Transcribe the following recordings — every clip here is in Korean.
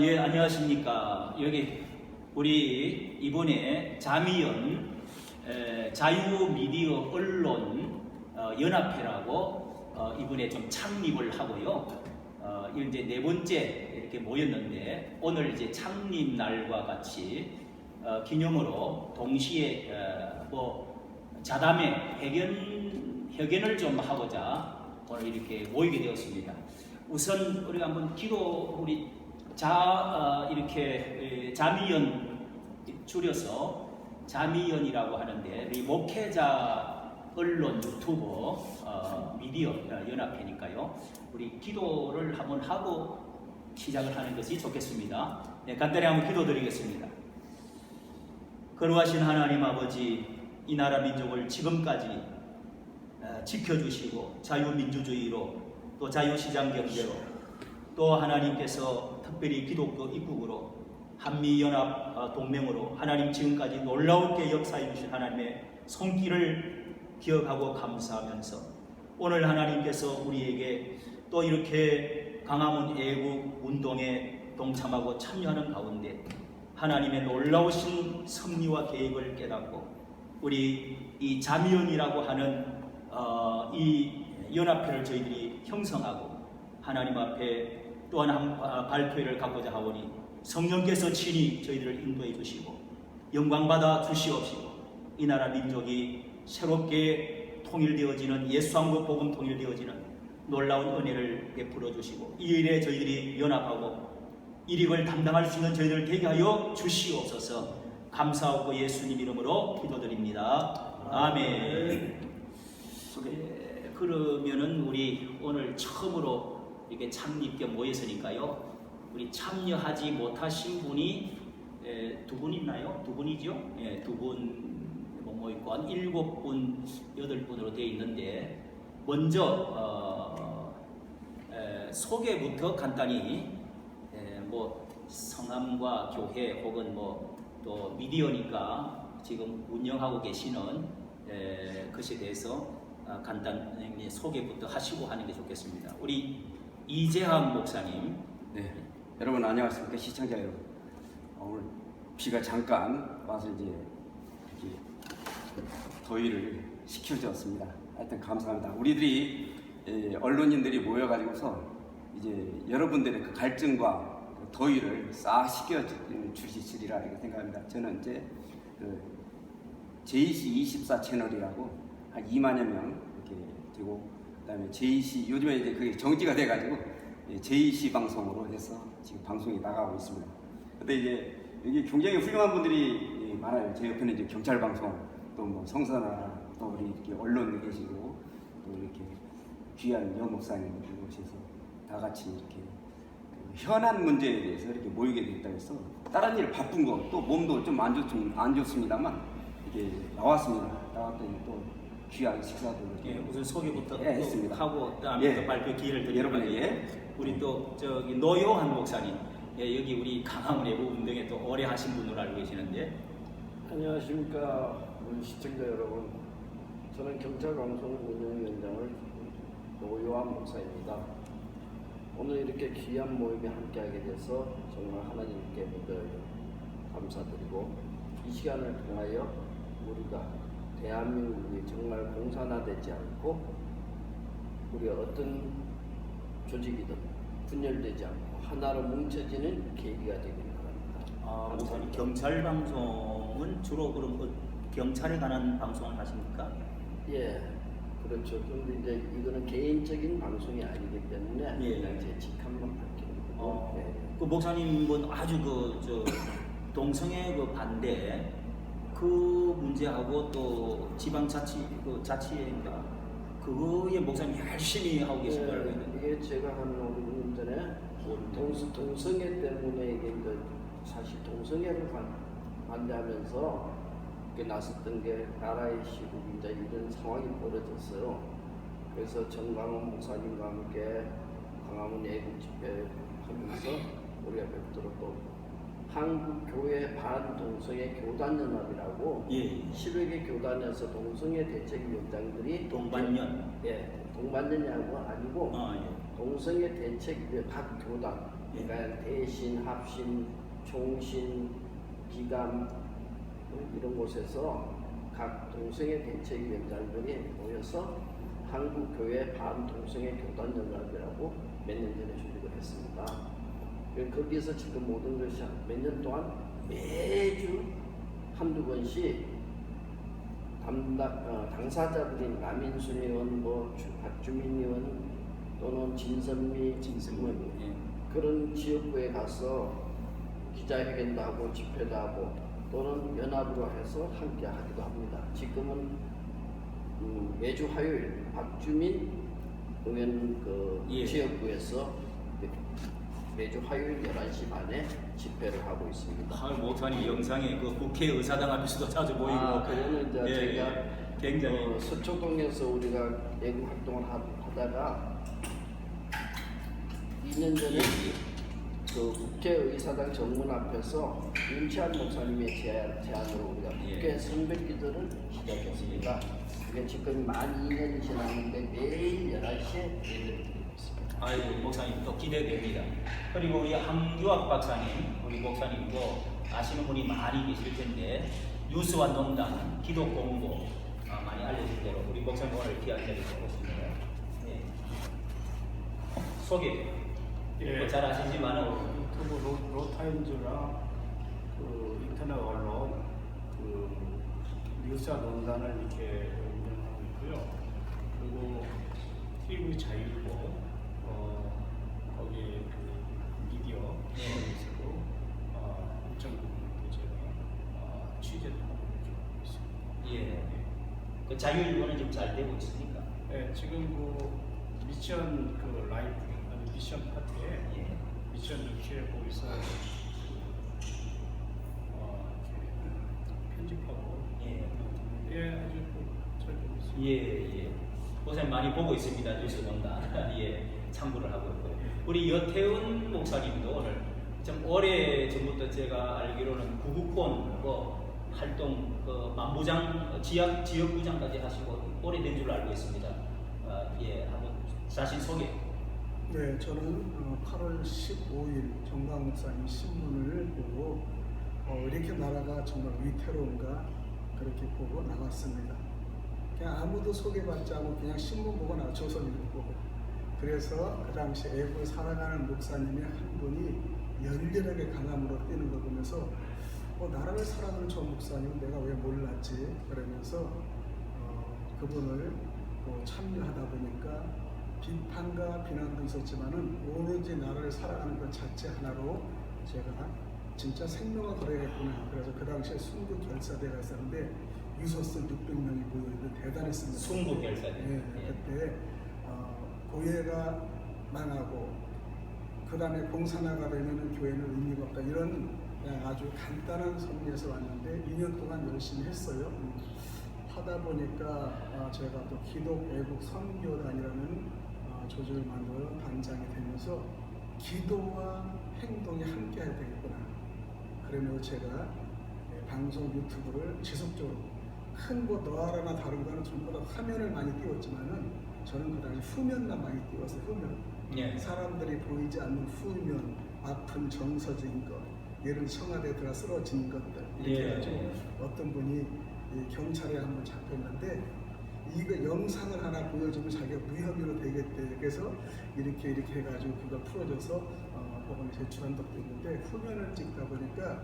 예, 안녕하십니까. 여기 우리 이번에 자미연 자유미디어 언론 연합회라고 이번에 좀 창립을 하고요. 이제 네 번째 이렇게 모였는데 오늘 이제 창립 날과 같이 기념으로 동시에 자담회 회견을 좀 하고자 오늘 이렇게 모이게 되었습니다. 우선 우리가 한번 우리 이렇게 자미연 줄여서 자미연이라고 하는데 우리 목회자 언론 유튜버 미디어 연합회니까요. 우리 기도를 한번 하고 시작을 하는 것이 좋겠습니다. 네, 간단히 한번 기도드리겠습니다. 거룩하신 하나님 아버지, 이 나라 민족을 지금까지 지켜주시고 자유민주주의로 또 자유시장 경제로 또 하나님께서 특별히 기독교 입국으로 한미연합 동맹으로 하나님 지금까지 놀라운게 역사해 주신 하나님의 손길을 기억하고 감사하면서 오늘 하나님께서 우리에게 또 이렇게 광화문 애국 운동에 동참하고 참여하는 가운데 하나님의 놀라우신 섭리와 계획을 깨닫고 우리 이 자미연이라고 하는 이 연합회를 저희들이 형성하고 하나님 앞에 또한 발표회를 갖고자 하오니 성령께서 친히 저희들을 인도해 주시고 영광받아 주시옵시고 이 나라 민족이 새롭게 통일되어지는 예수왕국 복음 통일되어지는 놀라운 은혜를 베풀어 주시고 이 일에 저희들이 연합하고 일익을 담당할 수 있는 저희들 되게 하여 주시옵소서. 감사하고 예수님 이름으로 기도드립니다. 아멘. 그러면은 우리 오늘 처음으로 이렇게 창립 겸 모였으니까요. 우리 참여하지 못하신 분이 두 분 있나요? 두 분이죠? 예, 두 분 모였고 한 7분, 8분으로 되어 있는데 먼저 소개부터 간단히 성함과 교회 혹은 또 미디어니까 지금 운영하고 계시는 것에 대해서 간단히 소개부터 하시고 하는 게 좋겠습니다. 우리 이재학 목사님. 네, 여러분 안녕하십니까, 시청자 여러분. 오늘 비가 잠깐 와서 이제 이렇게 더위를 식혀주었습니다. 하여튼 감사합니다. 우리들이 언론인들이 모여가지고서 이제 여러분들의 그 갈증과 그 더위를 싹 식혀주시리라 이렇게 생각합니다. 저는 이제 그 JC24 채널이라고 한 2만여 명 이렇게 되고, 그다음에 JC 요즘에 이제 그게 정지가 돼가지고 JC 방송으로 해서 지금 방송이 나가고 있습니다. 근데 이제 여기 굉장히 훌륭한 분들이 많아요. 제 옆에는 이제 경찰 방송, 또 성서나 또 우리 이렇게 언론에 계시고 또 이렇게 귀한 여 목사님 오셔서 다 같이 이렇게 현안 문제에 대해서 이렇게 모이게 됐다 해서 다른 일 바쁜 거 또 몸도 좀 안 좋습니다만 이렇게 나왔습니다. 나왔더니 또 귀한 식사도 예, 우선 소개부터 했습니다. 하고 그다음에 또 발표 기회를 드리는 여러분에게 우리 또 저기 노요한 목사님, 여기 우리 강화문 애국 운동에 또 오래 하신 분으로 알고 계시는데. 안녕하십니까 우리 시청자 여러분. 저는 경찰방송 운영위원장을 노요한 목사입니다. 오늘 이렇게 귀한 모임에 함께하게 돼서 정말 하나님께 먼저 감사드리고 이 시간을 통하여 우리가 대한민국이 정말 공산화되지 않고 우리 어떤 조직이든 분열되지 않고 하나로 뭉쳐지는 계기가 되기를 바랍니다. 목사님, 경찰 방송은 주로 그럼 경찰에 관한 방송을 하십니까? 예, 그렇죠. 그런데 이제 이거는 개인적인 방송이 아니기 때문에 그냥 제 직함만 밝히는 거고. 네. 그 목사님은 아주 동성애 반대 그 문제하고 또 자치인가 그거에 목사님 열심히 하고 계신 걸 알고 있는데. 이게 제가 한 5년 전에 동성애 때문에 이게 사실 동성애를 반대하면서 나섰던 게 나라의 시국이자 이런 상황이 벌어졌어요. 그래서 정광훈 목사님과 함께 광화문 애국 집회 하면서 우리가 별도로 또 한국교회 반동성애 교단연합이라고 10여 개 교단에서 동성애 대책위원장들이 동반년. 동반년이 아니고 동성애 대책 각 교단 그러니까 대신, 합신, 총신, 기감 이런 곳에서 각 동성애 대책위원장들이 모여서 한국교회 반동성애 교단연합이라고 몇 년 전에 조직을 했습니다. 거기서 지금 모든 것이 몇 년 동안 매주 한두 번씩 당사자들인 남인순 의원, 박주민 의원 또는 진선미 의원 그런 지역구에 가서 기자회견도 하고 집회도 하고 또는 연합으로 해서 함께 하기도 합니다. 지금은 매주 화요일 박주민 의원 지역구에서 매주 화요일 11시 반에 집회를 하고 있습니다. 목사님 영상에 그 국회의사당 앞에서도 자주 보이고. 그거는 이제 제가 굉장히 서초동에서 우리가 예금 활동을 하다가 2년 전에 그 국회의사당 정문 앞에서 윤치한 목사님의 제안으로 우리가 국회 선별 기도를 시작했습니다. 그게 지금 만 2년이 지났는데 매일 11시에 예배를 드리고 있습니다. 아이고 목사님 또 기대됩니다. 그리고 우리 황규학 박사님, 우리 목사님도 아시는 분이 많이 계실 텐데 뉴스와 농단, 기도 공부 많이 알려진 대로 우리 목사님 오늘 귀한 자리에 오셨습니다. 네. 소개. 잘 아시지만은 유튜브 로타임즈랑 그 인터넷 언론 그 뉴스와 논단을 이렇게 운영하고 있고요. 그리고 TV 자유고 거기 그 미디어 서비스로 일정 부분 제가 취재도 하고 있습니다. 예. 그 자유일보는 좀 잘 되고 있습니까? 네, 지금 그 미션 그 라이프 아니 미션 파트에 미션을 취하고 있어 편집하고 아주 잘 되고 있습니다. 예. 목사님 많이 보고 있습니다. 뉴스 본다. 참고를 하고 있고요. 우리 여태훈 목사님도 오늘 좀 오래 전부터 제가 알기로는 구국권 활동 만부장 지역부장까지 하시고 오래된 줄로 알고 있습니다. 한번 자신 소개. 네, 저는 8월 15일 정광 목사님 신문을 보고 이렇게 나라가 정말 위태로운가 그렇게 보고 나왔습니다. 그냥 아무도 소개받지 않고 그냥 신문 보고 나와 조선일보 보고 그래서 그 당시 애국을 사랑하는 목사님의 한 분이 열렬하게 강함으로 뛰는 거 보면서 나라를 사랑하는 저 목사님은 내가 왜 몰랐지 그러면서 그분을 참여하다 보니까 비판과 비난도 있었지만은 오로지 나라를 사랑하는 것 자체 하나로 제가 진짜 생명을 걸어야겠구나. 그래서 그 당시에 순국 결사대가 있었는데 유소스 600명이 모여있는 대단했습니다. 순국 결사대. 그때 교회가 망하고 그 다음에 공산화가 되면 교회는 의미가 없다. 이런 그냥 아주 간단한 선에서 왔는데 2년 동안 열심히 했어요. 하다 보니까 제가 또 기독 애국 선교단이라는 조직을 만들어 단장이 되면서 기도와 행동이 함께 해야 되겠구나. 그러면서 제가 방송 유튜브를 지속적으로 큰 거 너하라나 다른 거는 전부 다 화면을 많이 띄웠지만은 저는 그 당시 후면만 많이 띄웠어요. 후면. 사람들이 보이지 않는 후면, 아픈 정서적인 것, 예를 청와대에 들어가 쓰러진 것들 이렇게 해가지고 어떤 분이 경찰에 한번 잡혔는데 이거 영상을 하나 보여주면 자기가 무혐의로 되겠대. 그래서 이렇게 해가지고 그걸 풀어줘서 법원에 제출한 적도 있는데 후면을 찍다 보니까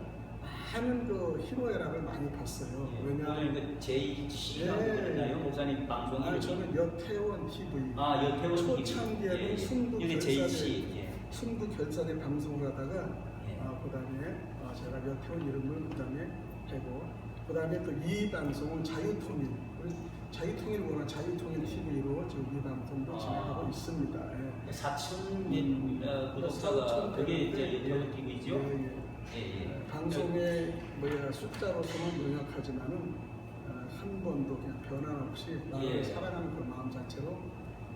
많은 그 희노애락을 많이 봤어요. 왜냐하면 그 제2시간이나요? 목사님 방송이 저는 여태원 TV. 여태원 TV. 초창기에는 순국 이게 제2시. 순국 결사대 방송을 하다가 그다음에 제가 여태원 이름을 그다음에 하고 그다음에 또 이 방송은 자유통일. 자유통일 원한 자유통일 TV로 지금 이 방송도 진행하고 있습니다. 4,000명 구독자가 그게 이제 여태원 TV죠? 방송의 숫자로서는 연약하지만은 한 번도 그냥 변화 없이 나를 사랑하는 그 마음 자체로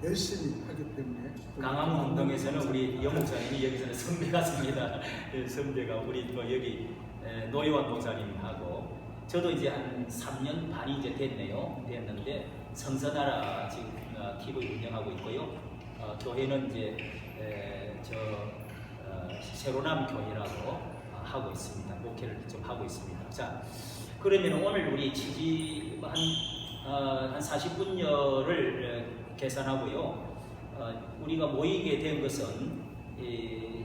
열심히 하기 때문에 강화문 운동에서는 우리 여 목사님이 여기서는 선배 같습니다. 선배가 우리 또 여기 노여환 목사님하고 저도 이제 한 3년 반이 이제 됐는데 성서나라 지금 TV 운영하고 있고요. 교회는 이제 새로남 교회라고 하고 있습니다. 목회를 좀 하고 있습니다. 자, 그러면 오늘 우리 취집 한 40분여를 계산하고요. 우리가 모이게 된 것은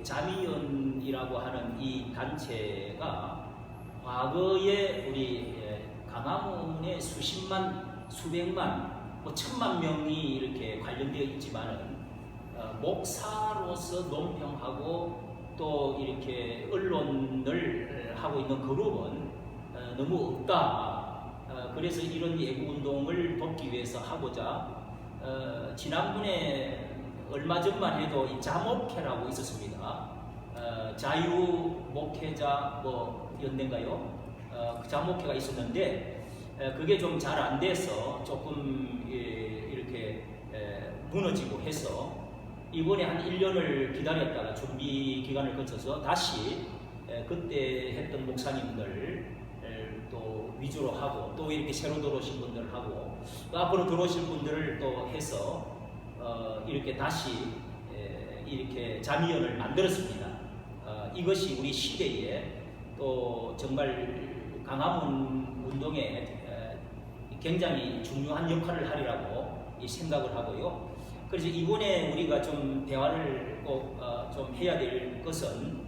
자미연이라고 하는 이 단체가 과거에 우리 강화문에 수십만, 수백만, 뭐 천만 명이 이렇게 관련되어 있지만은 목사로서 논평하고 또 이렇게 언론을 하고 있는 그룹은 너무 없다. 그래서 이런 예고 운동을 돕기 위해서 하고자 지난번에 얼마 전만 해도 이 자목회라고 있었습니다. 자유 목회자 뭐 연대인가요? 그 자목회가 있었는데 그게 좀 잘 안 돼서 조금 이렇게 무너지고 해서 이번에 한 1년을 기다렸다가 준비 기간을 거쳐서 다시 그때 했던 목사님들 또 위주로 하고 또 이렇게 새로 들어오신 분들 하고 또 앞으로 들어오실 분들을 또 해서 이렇게 다시 이렇게 자미연을 만들었습니다. 이것이 우리 시대에 또 정말 강화문 운동에 굉장히 중요한 역할을 하리라고 생각을 하고요. 그래서 이번에 우리가 좀 대화를 꼭 좀 해야 될 것은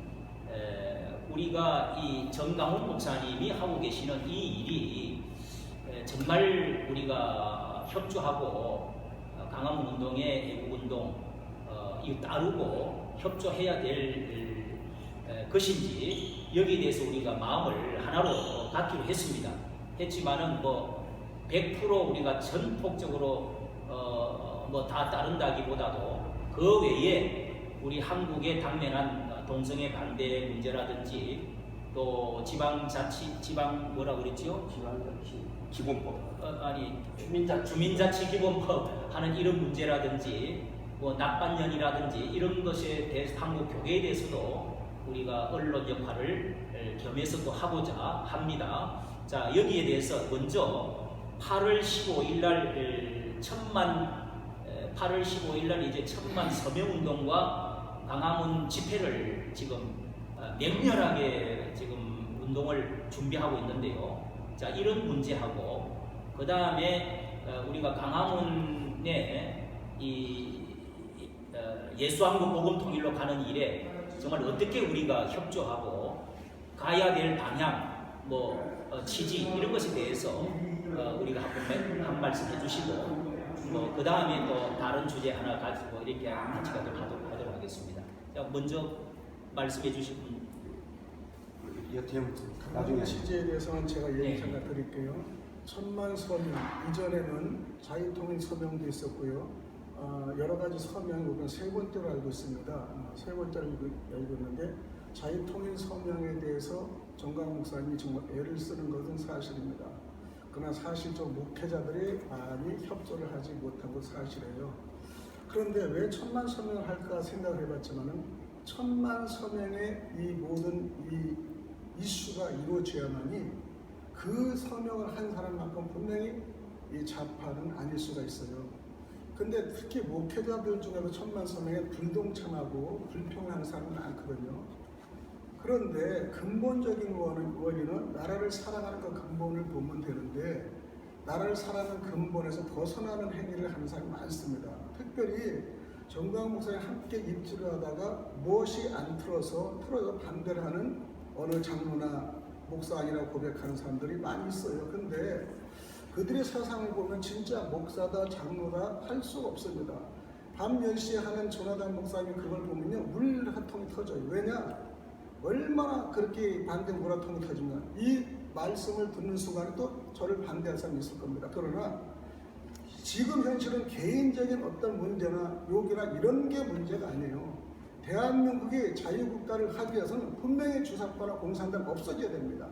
우리가 이 정강훈 목사님이 하고 계시는 이 일이 정말 우리가 협조하고 강화문 운동의 애국운동 이거 따르고 협조해야 될 것인지 여기에 대해서 우리가 마음을 하나로 갖기로 했습니다. 했지만은 뭐 100% 우리가 전폭적으로 뭐 다 따른다기보다도 그 외에 우리 한국의 당면한 동성애 반대 문제라든지 또 지방 뭐라 그랬지요? 지방자치 기본법. 아니 주민자치 주민자치기본법 하는 이런 문제라든지 뭐 낙관년이라든지 이런 것에 대해서 한국 교회에 대해서도 우리가 언론 역할을 겸해서 또 하고자 합니다. 자, 여기에 대해서 먼저 8월 15일 날 8월 15일 날 이제 1000만 서명 운동과 강화문 집회를 지금 맹렬하게 지금 운동을 준비하고 있는데요. 자, 이런 문제하고 그 다음에 우리가 강화문에 이 예수한국 복음 통일로 가는 일에 정말 어떻게 우리가 협조하고 가야 될 방향, 뭐 취지 이런 것에 대해서 우리가 한 말씀 해주시고 그 다음에 또 다른 주제 하나 가지고 이렇게 같이 하도록 하겠습니다. 자, 먼저 말씀해 주신 분. 나중에 취지에 대해서는 제가 네. 얘기 잠깐 드릴게요. 1000만 서명 이전에는 자유통일 서명도 있었고요. 여러 가지 서명이 우리가 세 번째로 알고 있습니다. 세 번째로 알고 있는데 자유통일 서명에 대해서 정강 목사님이 정말 애를 쓰는 것은 사실입니다. 그러나 사실적 목회자들이 많이 협조를 하지 못한 것 사실이에요. 그런데 왜 1000만 서명을 할까 생각을 해봤지만은 1000만 서명의 이 모든 이 이슈가 이루어져야만이 그 서명을 한 사람만큼 분명히 이 좌파는 아닐 수가 있어요. 근데 특히 목회자들 중에도 1000만 서명에 불동참하고 불평하는 사람은 많거든요. 그런데 근본적인 원인은 나라를 사랑하는 그 근본을 보면 되는데 나라를 사랑하는 근본에서 벗어나는 행위를 하는 사람이 많습니다. 특별히 정강 목사님 함께 입지를 하다가 무엇이 안 틀어서 반대를 하는 어느 장로나 목사 아니라고 고백하는 사람들이 많이 있어요. 근데 그들의 세상을 보면 진짜 목사다 장로다 할 수가 없습니다. 밤 10시에 하는 조나단 목사님이 그걸 보면요 물 한 통이 터져요. 왜냐? 얼마나 그렇게 반대 물화통이 터지면 이 말씀을 듣는 순간에 또 저를 반대할 사람이 있을 겁니다. 그러나 지금 현실은 개인적인 어떤 문제나 욕이나 이런 게 문제가 아니에요. 대한민국이 자유국가를 하기 위해서는 분명히 주사파나 공산당 없어져야 됩니다.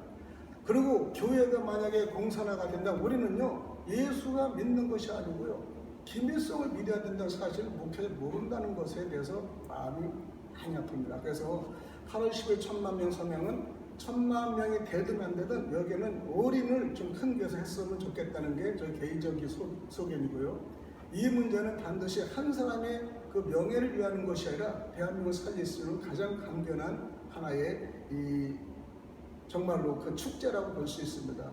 그리고 교회가 만약에 공산화가 된다면 우리는요 예수가 믿는 것이 아니고요 김일성을 믿어야 된다는 사실을 목회를 모른다는 것에 대해서 마음이 많이 아픕니다. 그래서 8월 10일 1000만 명 서명은 1000만 명이 되든 안 되든 여기는 올인을 좀 큰 데서 했으면 좋겠다는 게 저희 개인적인 소견이고요. 이 문제는 반드시 한 사람의 그 명예를 위하는 것이 아니라 대한민국을 살릴 수 있는 가장 강견한 하나의 이 정말로 그 축제라고 볼 수 있습니다.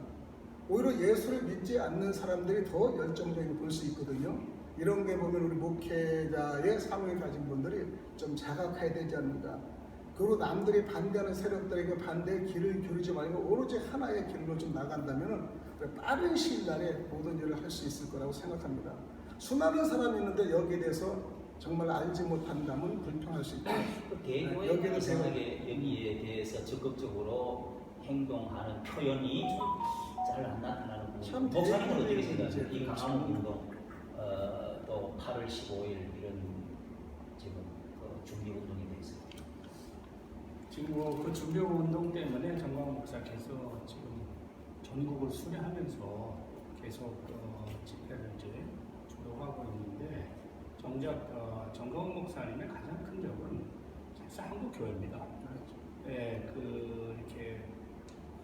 오히려 예수를 믿지 않는 사람들이 더 열정적으로 볼 수 있거든요. 이런 게 보면 우리 목회자의 사명을 가진 분들이 좀 자각해야 되지 않는가. 그리고 남들이 반대하는 세력들에게 반대의 길을 기울이지 말고 오로지 하나의 길로 좀 나간다면 빠른 시일 내에 모든 일을 할 수 있을 거라고 생각합니다. 수많은 사람이 있는데 여기에 대해서 정말 알지 못한다면 불평할 수 있다. 대교회가 여기는 이상하게 여기에 대해서 적극적으로 행동하는 표현이 잘 안 나타나는 부분. 참 목사님은 어떻게 대교회의 생각하세요? 이 문제죠. 강화문 운동, 또 8월 15일 이런 지금 준비 운동에 대해서. 지금 그 준비 운동 때문에 정광훈 목사께서 지금 전국을 수례하면서 계속 집회를 이제 주도하고 있는데 정작 정광훈 목사님의 가장 큰 적은 사실 한국 교회입니다. 예, 이렇게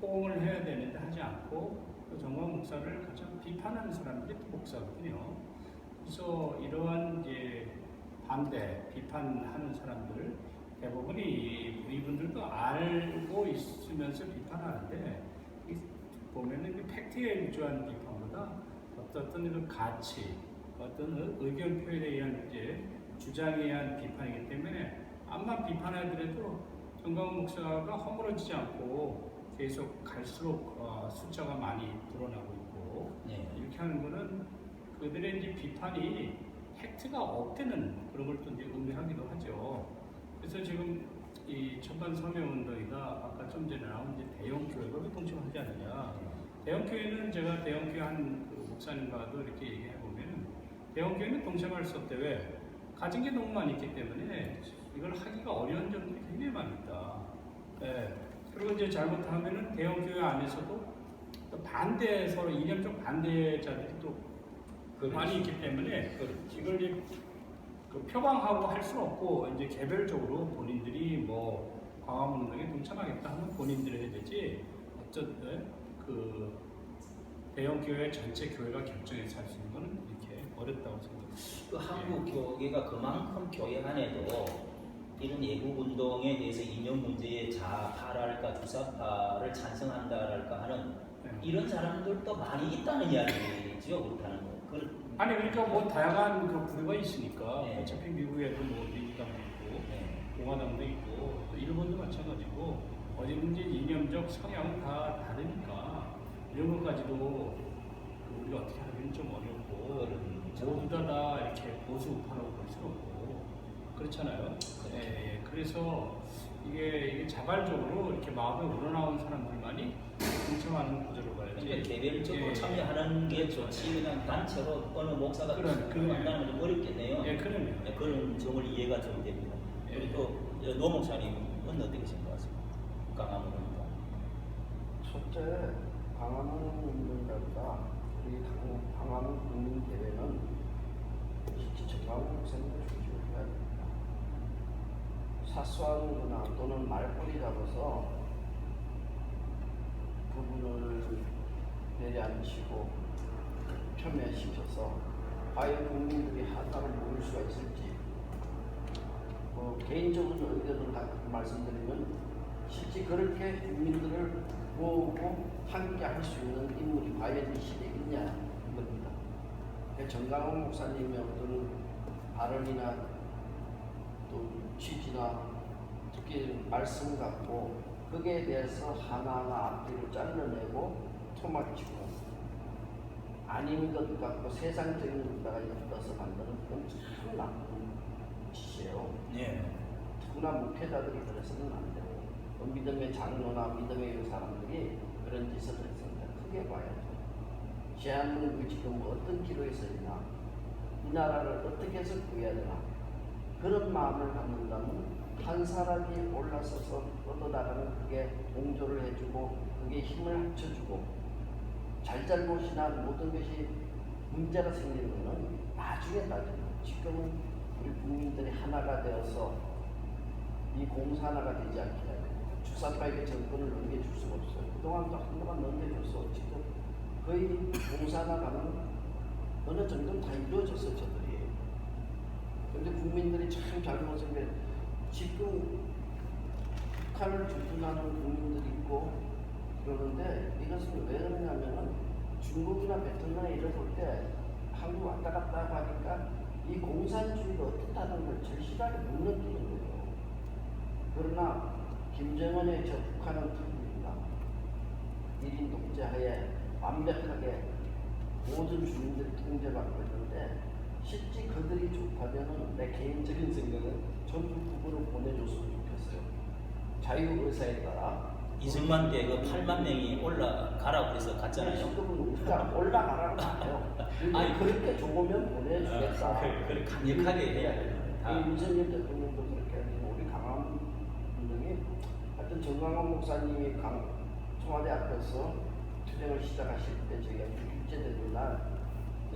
호응을 해야 되는데 하지 않고 정광훈 목사를 가장 비판하는 사람들이 목사거든요. 그래서 이러한 이제 반대, 비판하는 사람들 대부분이 이분들도 알고 있으면서 비판하는데 보면은 팩트에 위주한 비판보다 어떤 그 가치, 어떤 의견 표현에 의한 이제 주장에 의한 비판이기 때문에 암만 비판하더라도 정광훈 목사가 허물어지지 않고 계속 갈수록 숫자가 많이 불어나고 있고 네. 이렇게 하는 거는 그들의 이제 비판이 팩트가 없다는 그런 걸 또 이제 의미하기도 하죠. 그래서 지금 이 천반 서명운동이가 아까 좀 전에 나온 이제 대형 교회가 왜 동참하지 않느냐. 대형 교회는 제가 대형 교회 한 그 목사님과도 이렇게 얘기해 보면은 대형 교회는 동참할 수 없대. 왜? 가진 게 너무 많이 있기 때문에 이걸 하기가 어려운 점들이 굉장히 많이 있다. 예. 그리고 이제 잘못하면은 대형 교회 안에서도 또 반대 서로 이념적 반대자들이 또 많이 있기 때문에 이걸 이제 표방하고 할 수는 없고 이제 개별적으로 본인들이 뭐 광화문 운동에 동참하겠다 하면 본인들이 해야 되지 어쨌든 그 대형 교회 전체 교회가 결정해서 할 수 있는 거는 이렇게 어렵다고 생각합니다. 그 한국 교회가 그만큼 교회 안에도 이런 애국 운동에 대해서 이념 문제에 좌파랄까 주사파를 찬성한다랄까 하는 이런 사람들도 많이 있다는 이야기죠. 그렇다는 거. 아니 그러니까 뭐 다양한 그 부류가 있으니까 네. 어차피 미국에도 뭐 민주당도 있고 네. 공화당도 있고 또 일본도 마찬가지고 어디든지 이념적 성향은 다 다르니까 이런 것까지도 우리가 어떻게 하기는 좀 어렵고 모두 다 이렇게 보수 우파라고 볼 수는 없고 그렇잖아요. 예, 그래서 이게 자발적으로 이렇게 마음에 우러나온 사람들만이 동참하는 구조로 가야지. 그러니까 개별적으로 예, 참여하는 게 좋지 그냥 단체로 어느 목사가 그럼, 만나는 건 좀 어렵겠네요. 예, 그럼요. 네, 그런 점을 이해가 좀 됩니다. 예. 그리고 노 목사님은 어떻게 생각하세요? 강화문 운동. 첫째, 광화문 운동보다 우리 광화문 국민대회는 실제 정광훈 목사님을 중심으로 해야 됩니다. 사소한 거나 또는 말꼬리 잡아서 그분을 내려앉히고 폄훼시켜서 과연 국민들이 하나를 모을 수가 있을지 개인적인 의견을 말씀드리면 실제 그렇게 국민들을 모으고 함께 할 수 있는 인물이 과연 이 시대에 있냐 겁니다. 정광훈 목사님의 어떤 발언이나 또 취지나 특히 말씀 갖고 거기에 대해서 하나하나 앞뒤로 잘라내고 토막치고 아닌 것 같고 세상적인 것다가 엮어서 만드는 그건 참 나쁜 짓이에요. 네. 특히나 목회자들이 그래서는 안 되고 믿음의 장로나 믿음의 사람들이 그런 짓을 했습니다. 크게 봐야죠. 대한민국이 지금 어떤 기로에 서 있나, 이 나라를 어떻게 해서 구해야 되나 그런 마음을 갖는다면 한 사람이 올라서서 얻어나가는 그게 공조를 해주고 그게 힘을 합쳐주고 잘잘못이나 모든 것이 문제가 생기는 것은 나중에 따지면 지금은 우리 국민들이 하나가 되어서 이 공사 하나가 되지 않게 해야 됩니다. 주사파에게 정권을 넘겨줄 수가 없어요. 그동안도 한동안 넘겨줘서 지금 거의 공사 나가는 어느 정도는 다 이루어졌어요, 저들이. 근데 국민들이 참 잘못한 게 지금 북한을 주둔하는 국민들이 있고 그러는데 이것은 왜 그러냐면은 중국이나 베트남에 이래볼 때 한국 왔다 갔다 하니까 이 공산주의가 어떻다는 걸 절실하게 못 느끼는 거예요. 그러나 김정은의 저 북한은 틀립니다. 1인 독재하에 완벽하게 모든 주민들이 통제받고 있는데 실제 그들이 좋다면은 내 개인적인 생각은 전부 북으로 보내줬으면 좋겠어요. 자유의사에 따라 이승만 때 그 8만 명이 올라가라고 해서 갔잖아요. 지금은 우리가 올라가라고 해요. 아니, 그렇게 좋으면 보내주겠다. 그래 강력하게 해야 돼요. 다. 윤석열 대통령도 그렇게 하고 우리 강한 분들이 하여튼 정강원 목사님이 청와대 앞에서 투쟁을 시작하실 때 저희가 6일째 되는 날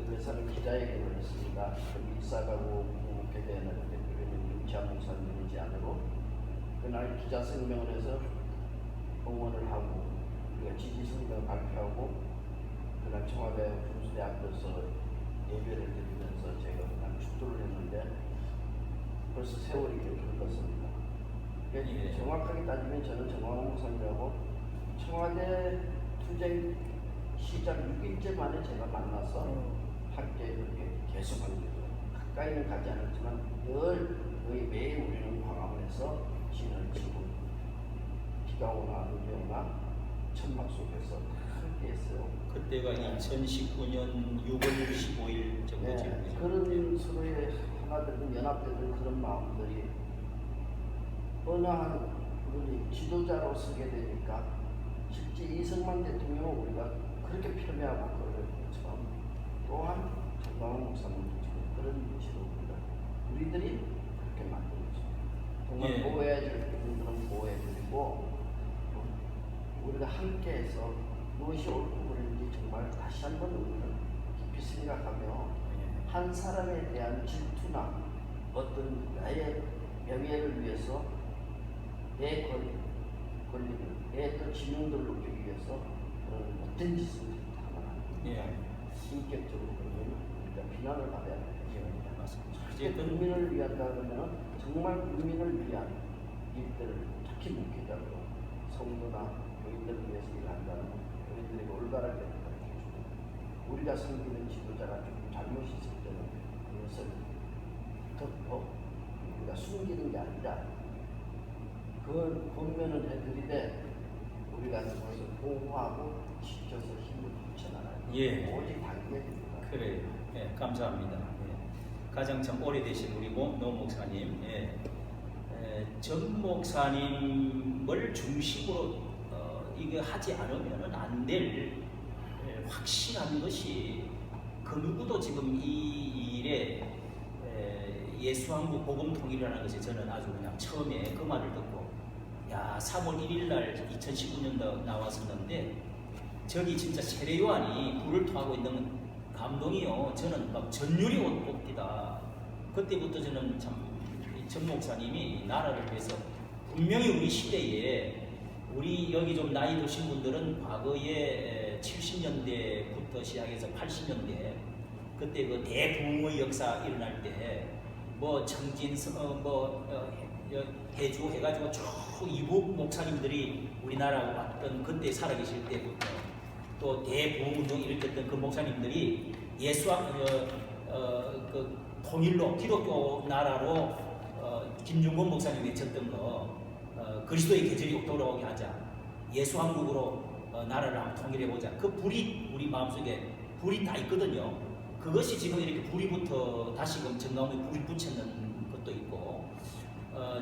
그래서는 기자회견을 했습니다. 일사가고 국무회의는 대표는 윤치한 목사님의 제안으로 그날 기자 성명을 해서 응원을 하고 우리가 지지 성명을 발표하고 그날 청와대 분수대 앞에서 예배를 드리면서 제가 그날 축도를 했는데 벌써 세월이 이렇게 흘렀습니다. 그러니까 정확하게 따지면 저는 정광훈 목사님하고 청와대 투쟁 시작 6일째 만에 제가 만나서 함께 이렇게 계속 하는 거예요. 가까이는 가지 않았지만 거의 매일 우리는 광화문에서 진을 치고 비가 오나 눈이 오나 천막 속에서 함께 했어요. 그때가 2019년 6월 15일 정도죠. 네, 그런 서로의 하나 되는 연합되는 그런 마음들이 어느 한 우리 지도자로 서게 되니까 실제 이승만 대통령은 우리가 그렇게 폄훼하고 그런 것처럼 또한 정광훈 목사님도 지금 그런 지도입니다. 우리들이 그렇게 만든 거죠. 정말 예. 보호해야 될 부분들은 보호해드리고 우리가 함께해서 무엇이 옳고 그른지 정말 다시 한번 우리는 깊이 생각하며 한 사람에 대한 질투나 어떤 나의 명예를 위해서 내 권리를, 내 또 지명도를 높이기 위해서 그런 못된 짓을 하면 안 됩니다. 예. 인격적으로 그러면 우리가 비난을 받아야 돼요. 맞습니다. 이제 국민을 위한다 그러면 정말 국민을 위한 일들을 특히 목회자로 성도나 교인들을 위해서 일한다는 교인들에게 올바르게 가르쳐주고 우리가 섬기는 지도자가 좀 잘못이 있을 때는 그것을 덮어 우리가 숨기는 게 아니라 그걸 권면을 해드리되 우리가 그것을 보호하고 지켜서 힘을 붙여나가야 돼요. 예. 오직 당겨야 됩니다. 그래요. 예, 감사합니다. 예. 가장 참 오래되신 우리 노 목사님, 전 목사님을 중심으로 이게 하지 않으면 안 될 확실한 것이 그 누구도 지금 이 일에 예수한국 복음통일이라는 것이 저는 아주 그냥 처음에 그 말을 듣고 야 3월 1일 날 2019년도 나왔었는데 저기 진짜 세례요한이 불을 토하고 있는 감동이요. 저는 막 전율이 옵니다. 그때부터 저는 참 전 목사님이 나라를 위해서 분명히 우리 시대에 우리 여기 좀 나이 드신 분들은 과거에 70년대부터 시작해서 80년대 그때 그 대부흥의 역사 일어날 때 뭐 청진 해주 해가지고 쭉 이국 목사님들이 우리나라 왔던 그때 살아계실 때부터 또 대부흥운동 일으켰던 그 목사님들이 그 통일로 기독교 나라로 김중곤 목사님 외쳤던 거 그리스도의 계절이 돌아오게 하자 예수한국으로 나라를 한번 통일해보자 그 불이 우리 마음속에 불이 다 있거든요. 그것이 지금 이렇게 불이 붙어 다시금 정강훈에 불이 붙였는 것도 있고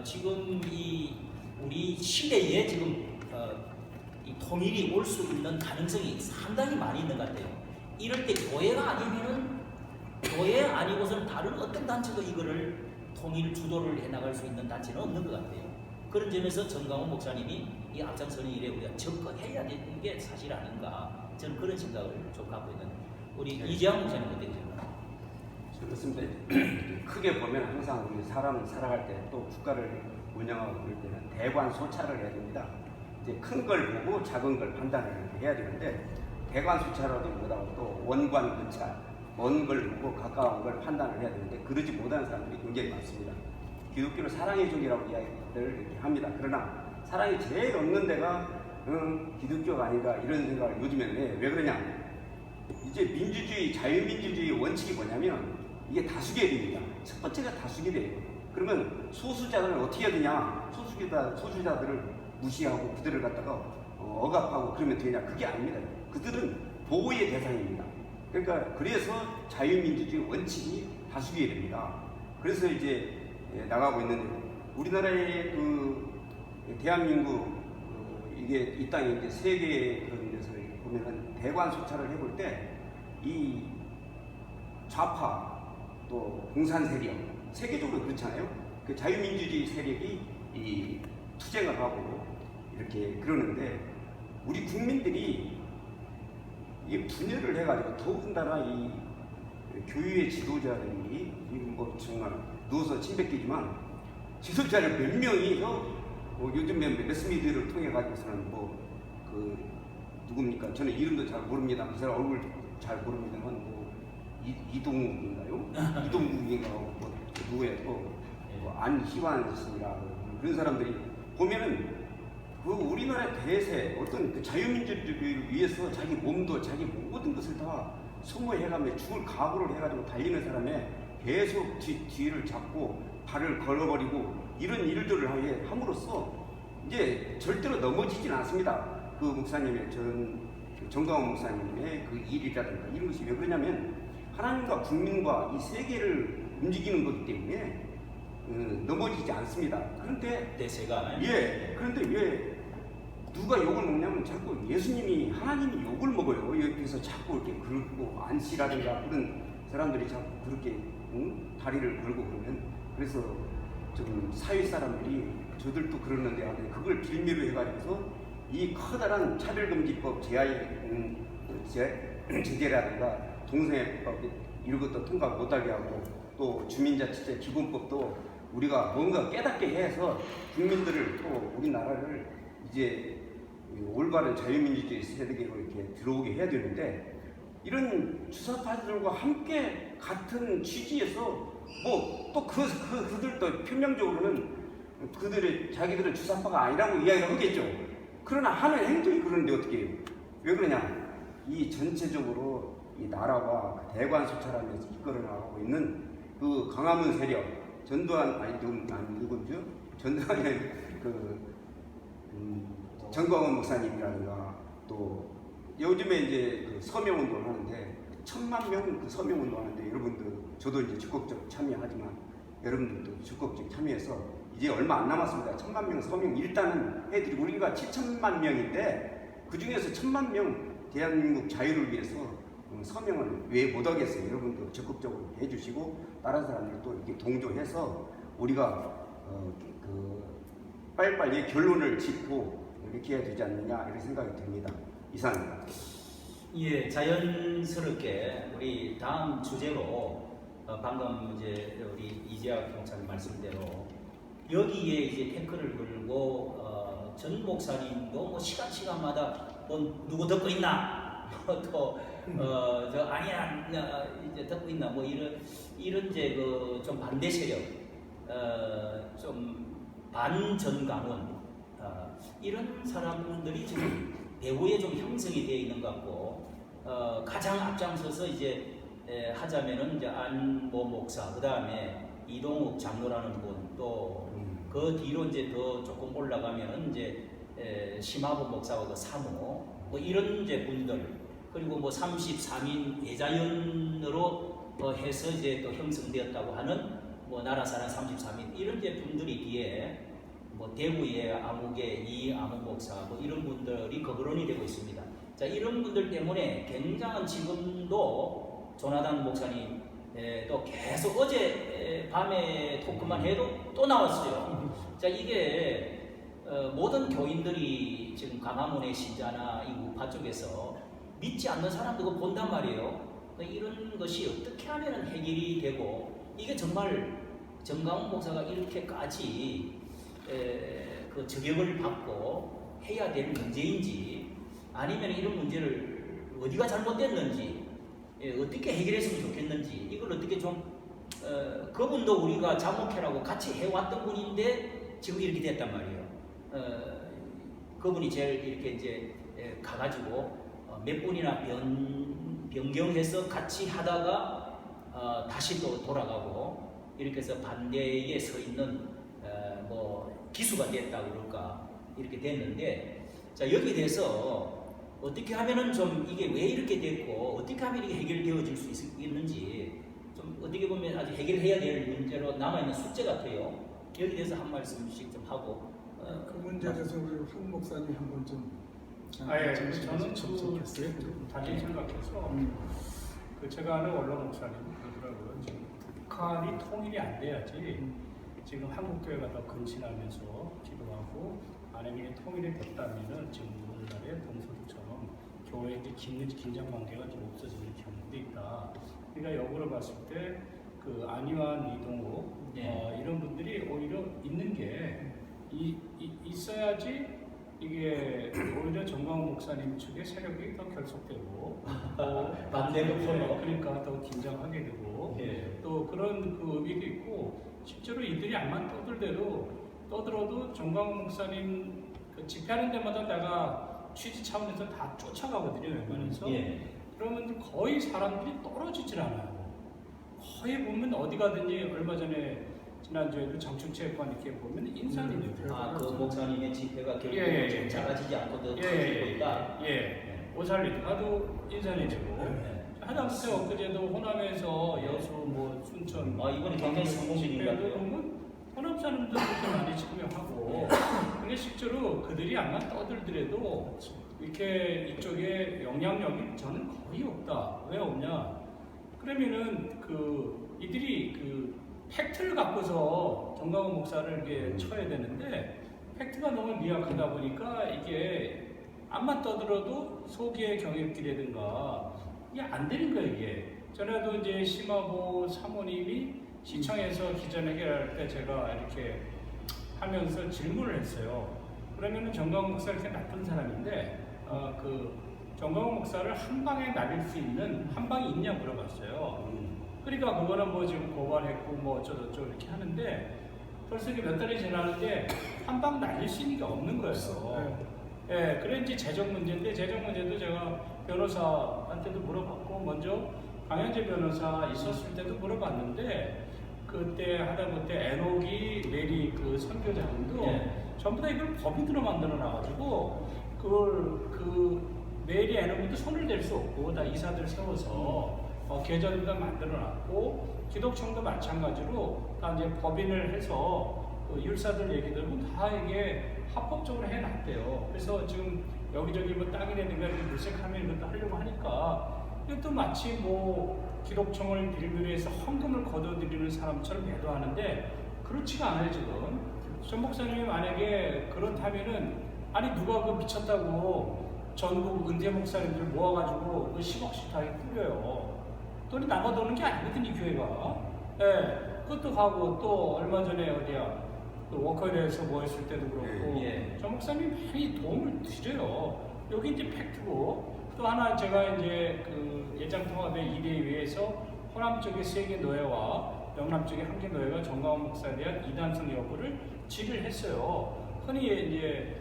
지금 이 우리 시대에 지금 이 통일이 올 수 있는 가능성이 상당히 많이 있는 것 같아요. 이럴 때 교회가 아니면은 교회 아니고서는 다른 어떤 단체도 이거를 통일 주도를 해나갈 수 있는 단체는 없는 것 같아요. 그런 점에서 정강훈 목사님이 이 앞장서는 일에 우리가 접근해야 되는 게 사실 아닌가 저는 그런 생각을 좀 갖고 있는 우리 이재환 목사님 어떻게 생각하세요? 그렇습니다. 크게 보면 항상 우리 사람 살아갈 때 또 국가를 운영하고 그럴 때는 대관소차를 해야 됩니다. 이제 큰 걸 보고 작은 걸 판단을 해야 되는데 대관소차라도 못하고 또 원관근차 먼 걸 보고 가까운 걸 판단을 해야 되는데 그러지 못하는 사람들이 굉장히 많습니다. 기독교를 사랑의 종이라고 이야기를 이렇게 합니다. 그러나 사랑이 제일 없는 데가 기독교가 아닌가 이런 생각을 요즘에는 해요. 왜 그러냐? 이제 민주주의, 자유민주주의 원칙이 뭐냐면 이게 다수결입니다. 첫 번째가 다수결이에요. 그러면 소수자들은 어떻게 해야 되냐? 소수자들을 무시하고 그들을 갖다가 억압하고 그러면 되냐? 그게 아닙니다. 그들은 보호의 대상입니다. 그러니까 그래서 자유민주주의 원칙이 다수결입니다. 그래서 이제 나가고 있는데 우리나라의 그 대한민국 이게 이 땅에 이제 세계 그런 데서 보면은 대관 소차를 해볼 때 이 좌파 또 공산 세력 세계적으로 그렇잖아요. 그 자유민주주의 세력이 이 투쟁을 하고 이렇게 그러는데 우리 국민들이 이게 분열을 해가지고 더군다나 이 교육의 지도자들이 뭐 정말 누워서 침 뱉기지만 지도자를 몇 명이서 요즘 매스미디어를 통해 가지고서는 뭐 그 누굽니까? 저는 이름도 잘 모릅니다. 그 사람 얼굴 잘 모릅니다만 뭐 이동국인가요? 이동국인가 뭐 누구예요? 뭐 안희환 씨라 그런 사람들이 보면은 그 우리나라의 대세 어떤 그 자유민주주의를 위해서 자기 몸도 자기 모든 것을 다 소모해가며 죽을 각오를 해가지고 달리는 사람의 계속 뒤를 잡고 발을 걸어버리고 이런 일들을 함으로써 이제 절대로 넘어지진 않습니다. 그 목사님의 정강원 목사님의 그 일이라든가 이런 것이 왜 그러냐면 하나님과 국민과 이 세계를 움직이는 거기 때문에 넘어지지 않습니다. 그런데 대세가 그런데 왜 누가 욕을 먹냐면 자꾸 예수님이 하나님이 욕을 먹어요. 여기서 자꾸 이렇게 긁고 안씨라든가 그런 사람들이 자꾸 그렇게 다리를 걸고 그러면 그래서 좀 사회 사람들이 저들도 그러는데 그걸 빌미로 해가지고서 이 커다란 차별금지법 제재라든가 동성애법 이런 것도 통과 못하게 하고 또 주민자치제 기본법도 우리가 뭔가 깨닫게 해서 국민들을 또 우리나라를 이제 올바른 자유민주주의 세계로 이렇게 들어오게 해야 되는데 이런 주사파들과 함께 같은 취지에서 뭐 또 그들도 표면적으로는 자기들은 주사파가 아니라고 이야기를 하겠죠. 그러나 하는 행동이 그런데 어떻게 해요? 왜 그러냐? 이 전체적으로 이 나라와 대관소차라면서 이끌어 나가고 있는 그 강화문 세력 전두환 누구죠? 전두환의 정광훈 목사님이라든가 또 요즘에 이제 그 서명운동을 하는데 1000만 명 그 서명운동 하는데 여러분들 저도 이제 적극적 참여하지만 여러분들도 적극적 참여해서 이제 얼마 안 남았습니다. 1000만 명 서명 일단은 해드리고 우리가 7천만 명인데 그 중에서 1000만 명 대한민국 자유를 위해서 서명을 왜 못하겠어요? 여러분도 적극적으로 해주시고 다른 사람들도 이렇게 동조해서 우리가 빨리빨리 결론을 짓고 이렇게 해야 되지 않느냐 이런 생각이 듭니다. 이상입니다. 예, 자연스럽게 우리 다음 주제로 방금 이제 우리 이재학 목사님 말씀대로 여기에 이제 태클을 걸고 전 목사님도 뭐 시간마다 뭐 누구 듣고 있나 또 저 아니야 이제 듣고 있나 뭐 이런 이제 그 좀 반대 세력 좀 반전강원 이런 사람들이 지금 배후에 좀 형성이 되어 있는 것 같고 가장 앞장서서 이제 하자면은 이제 안모 목사 그 다음에 이동욱 장로라는 분 또 그 뒤로 이제 더 조금 올라가면은 이제 심화보 목사와 그 사모 뭐 이런 이제 분들 그리고 뭐 33인 예자연으로 해서 이제 또 형성되었다고 하는 뭐 나라사랑 33인 이런 이제 분들이 뒤에 뭐 대구의 아무개 이아무 목사 뭐 이런 분들이 거론이 되고 있습니다. 자 이런 분들 때문에 굉장한 지금도 조나단 목사님 또 계속 어제 밤에 토크만 해도 또 나왔어요. 자 이게 모든 교인들이 지금 강화문의 신자나 이 우파 쪽에서 믿지 않는 사람도 본단 말이에요. 이런 것이 어떻게 하면 해결이 되고 이게 정말 정강훈 목사가 이렇게까지 그 저격을 받고 해야 될 문제인지 아니면 이런 문제를 어디가 잘못됐는지 어떻게 해결했으면 좋겠는지 이걸 어떻게 좀 그분도 우리가 장목회라고 같이 해왔던 분인데 지금 이렇게 됐단 말이에요. 그분이 제일 이렇게 이제 가가지고 몇 분이나 변경해서 같이 하다가 다시 또 돌아가고 이렇게 해서 반대에 서 있는 뭐 기수가 됐다 그럴까 이렇게 됐는데 자 여기에 대해서 어떻게 하면은 좀 이게 왜 이렇게 됐고 어떻게 하면 이게 해결되어질 수 있는지 좀 어떻게 보면 아직 해결해야 될 문제로 남아있는 숙제 같아요. 여기에 대해서 한 말씀씩 좀 하고 그 문제에 대해서 우리 황 목사님 한번 좀 예, 접촉했어요. 저는 달리 생각해서 그 제가 아는 원로 목사님 그러더라고요. 지금 북한이 통일이 안 돼야지 지금 한국교회가 더 근신하면서 기도하고 만약에 통일이 됐다면은 지금 오늘날의 동서도처럼 교회 이제 긴장 관계가 좀 없어지는 경우도 있다. 그러니까 역으로 봤을 때 그 안희환, 이동욱 이런 분들이 오히려 있는 게 있어야지 이게 오히려 정광훈 목사님 측의 세력이 더 결속되고 반대로 그러니까 더 긴장하게 되고 또 그런 그 의미도 있고 실제로 이들이 암만 떠들어도 정광훈 목사님 그 집회하는 데마다 내가 취지 차원에서 다 쫓아가거든요 웬만해서 그러면 거의 사람들이 떨어지질 않아요. 거의 보면 어디 가든지 얼마 전에 지난주에도 장충체육관 이렇게 보면 인산이네요. 그 목사님의 집회가 결국 좀 작아지지 않고 더 커지고 있다. 오살리도 가도 인산이 되고 하다못해 엊그제도 호남에서 여수 뭐 순천 이번에 굉장히 성공적인 것 같아요. 보면 호남 사람들도 그렇게 많이 참여하고 근데 실제로 그들이 아마 떠들더라도 이렇게 이쪽에 영향력이 저는 거의 없다. 왜 없냐? 그러면은 이들이 팩트를 갖고서 정광훈 목사를 이렇게 쳐야 되는데 팩트가 너무 미약하다 보니까 이게 암만 떠들어도 소기의 경입기라든가 이게 안 되는 거예요 이게. 전에도 이제 심하고 사모님이 시청에서 기자회견할 때 제가 이렇게 하면서 질문을 했어요. 그러면은 정광훈 목사 이렇게 나쁜 사람인데 정광훈 목사를 한 방에 날릴 수 있는 한 방이 있냐 물어봤어요. 그러니까 그거는 뭐 지금 고발했고 뭐 어쩌고저쩌고 이렇게 하는데 벌써 이게 몇 달이 지나는데 한 방 날릴 수 있는 게 없는 거예요. 그래 이제 재정 문제인데 재정 문제도 제가 변호사한테도 물어봤고 먼저 강현재 변호사 있었을 때도 물어봤는데 그때 하다못해 에녹이 메리 그 선교자분도 전부 다 이걸 법인으로 만들어 놔가지고 그걸 메리 에녹이도 손을 댈 수 없고 다 이사들 세워서 계좌도 만들어놨고 기독청도 마찬가지로 다 이제 법인을 해서 율사들 얘기들은 다 이게 합법적으로 해놨대요. 그래서 지금 여기저기 뭐 땅이라든가 이렇게 물색하면 이것도 하려고 하니까 이것도 마치 뭐 기독청을 빌미로 해서 헌금을 거둬들이는 사람처럼 매도하는데 그렇지가 않아요 지금. 전 목사님이 만약에 그렇다면은 아니 누가 그 미쳤다고 전국 은퇴 목사님들 모아가지고 10억씩 다 뿌려요. 돈이 남아 도는 게 아니거든 이 교회가. 그것도 가고 또 얼마 전에 어디야 또 워커힐에서 뭐 했을 때도 그렇고 전 목사님 많이 도움을 드려요. 여기 이제 팩트고 또 하나 제가 이제 그 예장통합의 2대위에서 호남 쪽의 3개 노예와 영남 쪽의 1개 노예가 정광훈 목사에 대한 이단성 여부를 질의를 했어요. 흔히 이제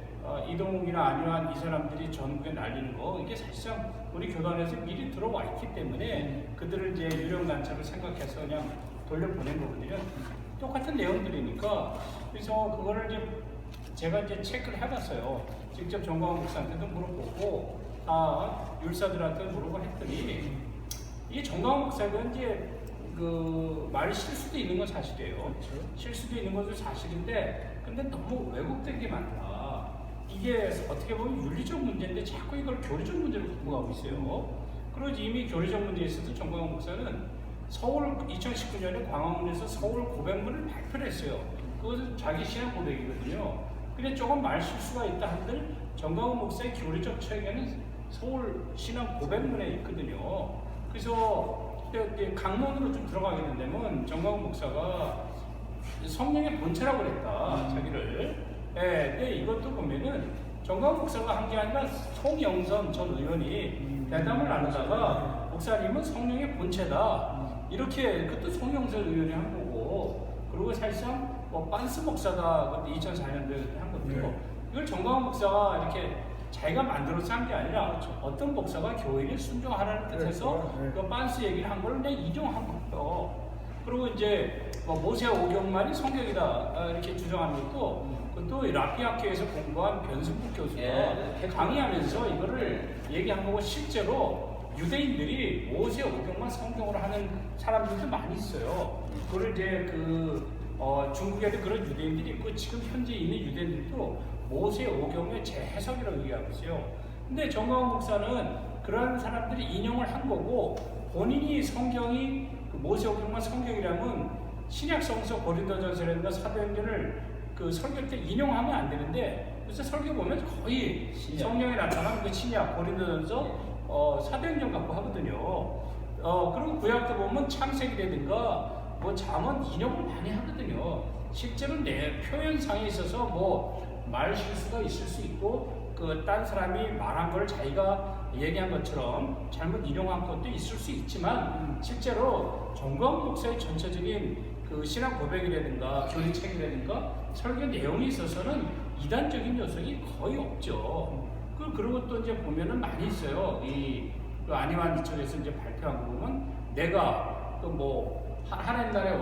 이동욱이나 안희환 이 사람들이 전국에 날리는 거 이게 사실상 우리 교단에서 미리 들어와 있기 때문에 그들을 이제 유령단체로 생각해서 그냥 돌려보낸 거거든요. 똑같은 내용들이니까 그래서 그거를 이제 제가 이제 체크를 해봤어요. 직접 정광훈 목사한테도 물어보고 다 율사들한테 물어보고 했더니 이게 정광훈 목사가 이제 그 말 실수도 있는 건 사실이에요. 실수도 있는 것도 사실인데 근데 너무 왜곡된 게 많다. 이게 어떻게 보면 윤리적 문제인데 자꾸 이걸 교리적 문제로 갖고 가고 있어요. 그리고 이미 교리적 문제에 있어서 정광훈 목사는 서울 2019년에 광화문에서 서울 고백문을 발표를 했어요. 그것은 자기 신앙 고백이거든요. 근데 조금 말 실수가 있다 한들 정광훈 목사의 교리적 체계는 서울 신앙 고백문에 있거든요. 그래서 강론으로 좀 들어가게 된다면 정광훈 목사가 성령의 본체라고 그랬다 자기를. 근데 이것도 보면은 정광훈 목사가 한 게 아니라 송영선 전 의원이 대담을 나누다가 목사님은 성령의 본체다. 이렇게 그것도 송영선 의원이 한 거고, 그리고 사실상 뭐 빤스 목사가 그때 2004년도에 한 것도 네. 이걸 정광훈 목사가 이렇게 자기가 만들어서 한 게 아니라 어떤 목사가 교회를 순종하라는 뜻에서 네. 그 빤스 얘기를 한 걸 내가 인정한 거예요. 그리고 이제 뭐 모세 오경만이 성경이다 이렇게 주장하는 것도 그것도 라피학교에서 공부한 변승국 교수가 예. 강의하면서 이거를 얘기한 거고, 실제로 유대인들이 모세 오경만 성경으로 하는 사람들도 많이 있어요. 그걸 이제 중국에도 그런 유대인들이 있고, 지금 현재 있는 유대인들도 모세 오경의 재해석이라고 얘기하고 있어요. 근데 정광훈 목사는 그런 사람들이 인용을 한 거고, 본인이 성경이 모세 오경만 성경이라면 신약 성서 고린도전서라든가 사도행전을 그 설교 때 인용하면 안 되는데, 그래서 설교 보면 거의 성령에 나타난 그 신약 고린도전서 사도행전 갖고 하거든요. 그리고 구약도 보면 창세기라든가 뭐 잠언 인용을 많이 하거든요. 실제로 내 표현상에 있어서 뭐 말 실수가 있을 수 있고, 그 딴 사람이 말한 걸 자기가 얘기한 것처럼 잘못 인용한 것도 있을 수 있지만, 실제로 정광훈 목사의 전체적인 그 신앙 고백이라든가 교리책이라든가 설교 내용에 있어서는 이단적인 요소가 거의 없죠. 그리고 또 이제 보면은 많이 있어요. 그 안희환 이쪽에서 이제 발표한 거 보면 내가 또 뭐 하나님 나라의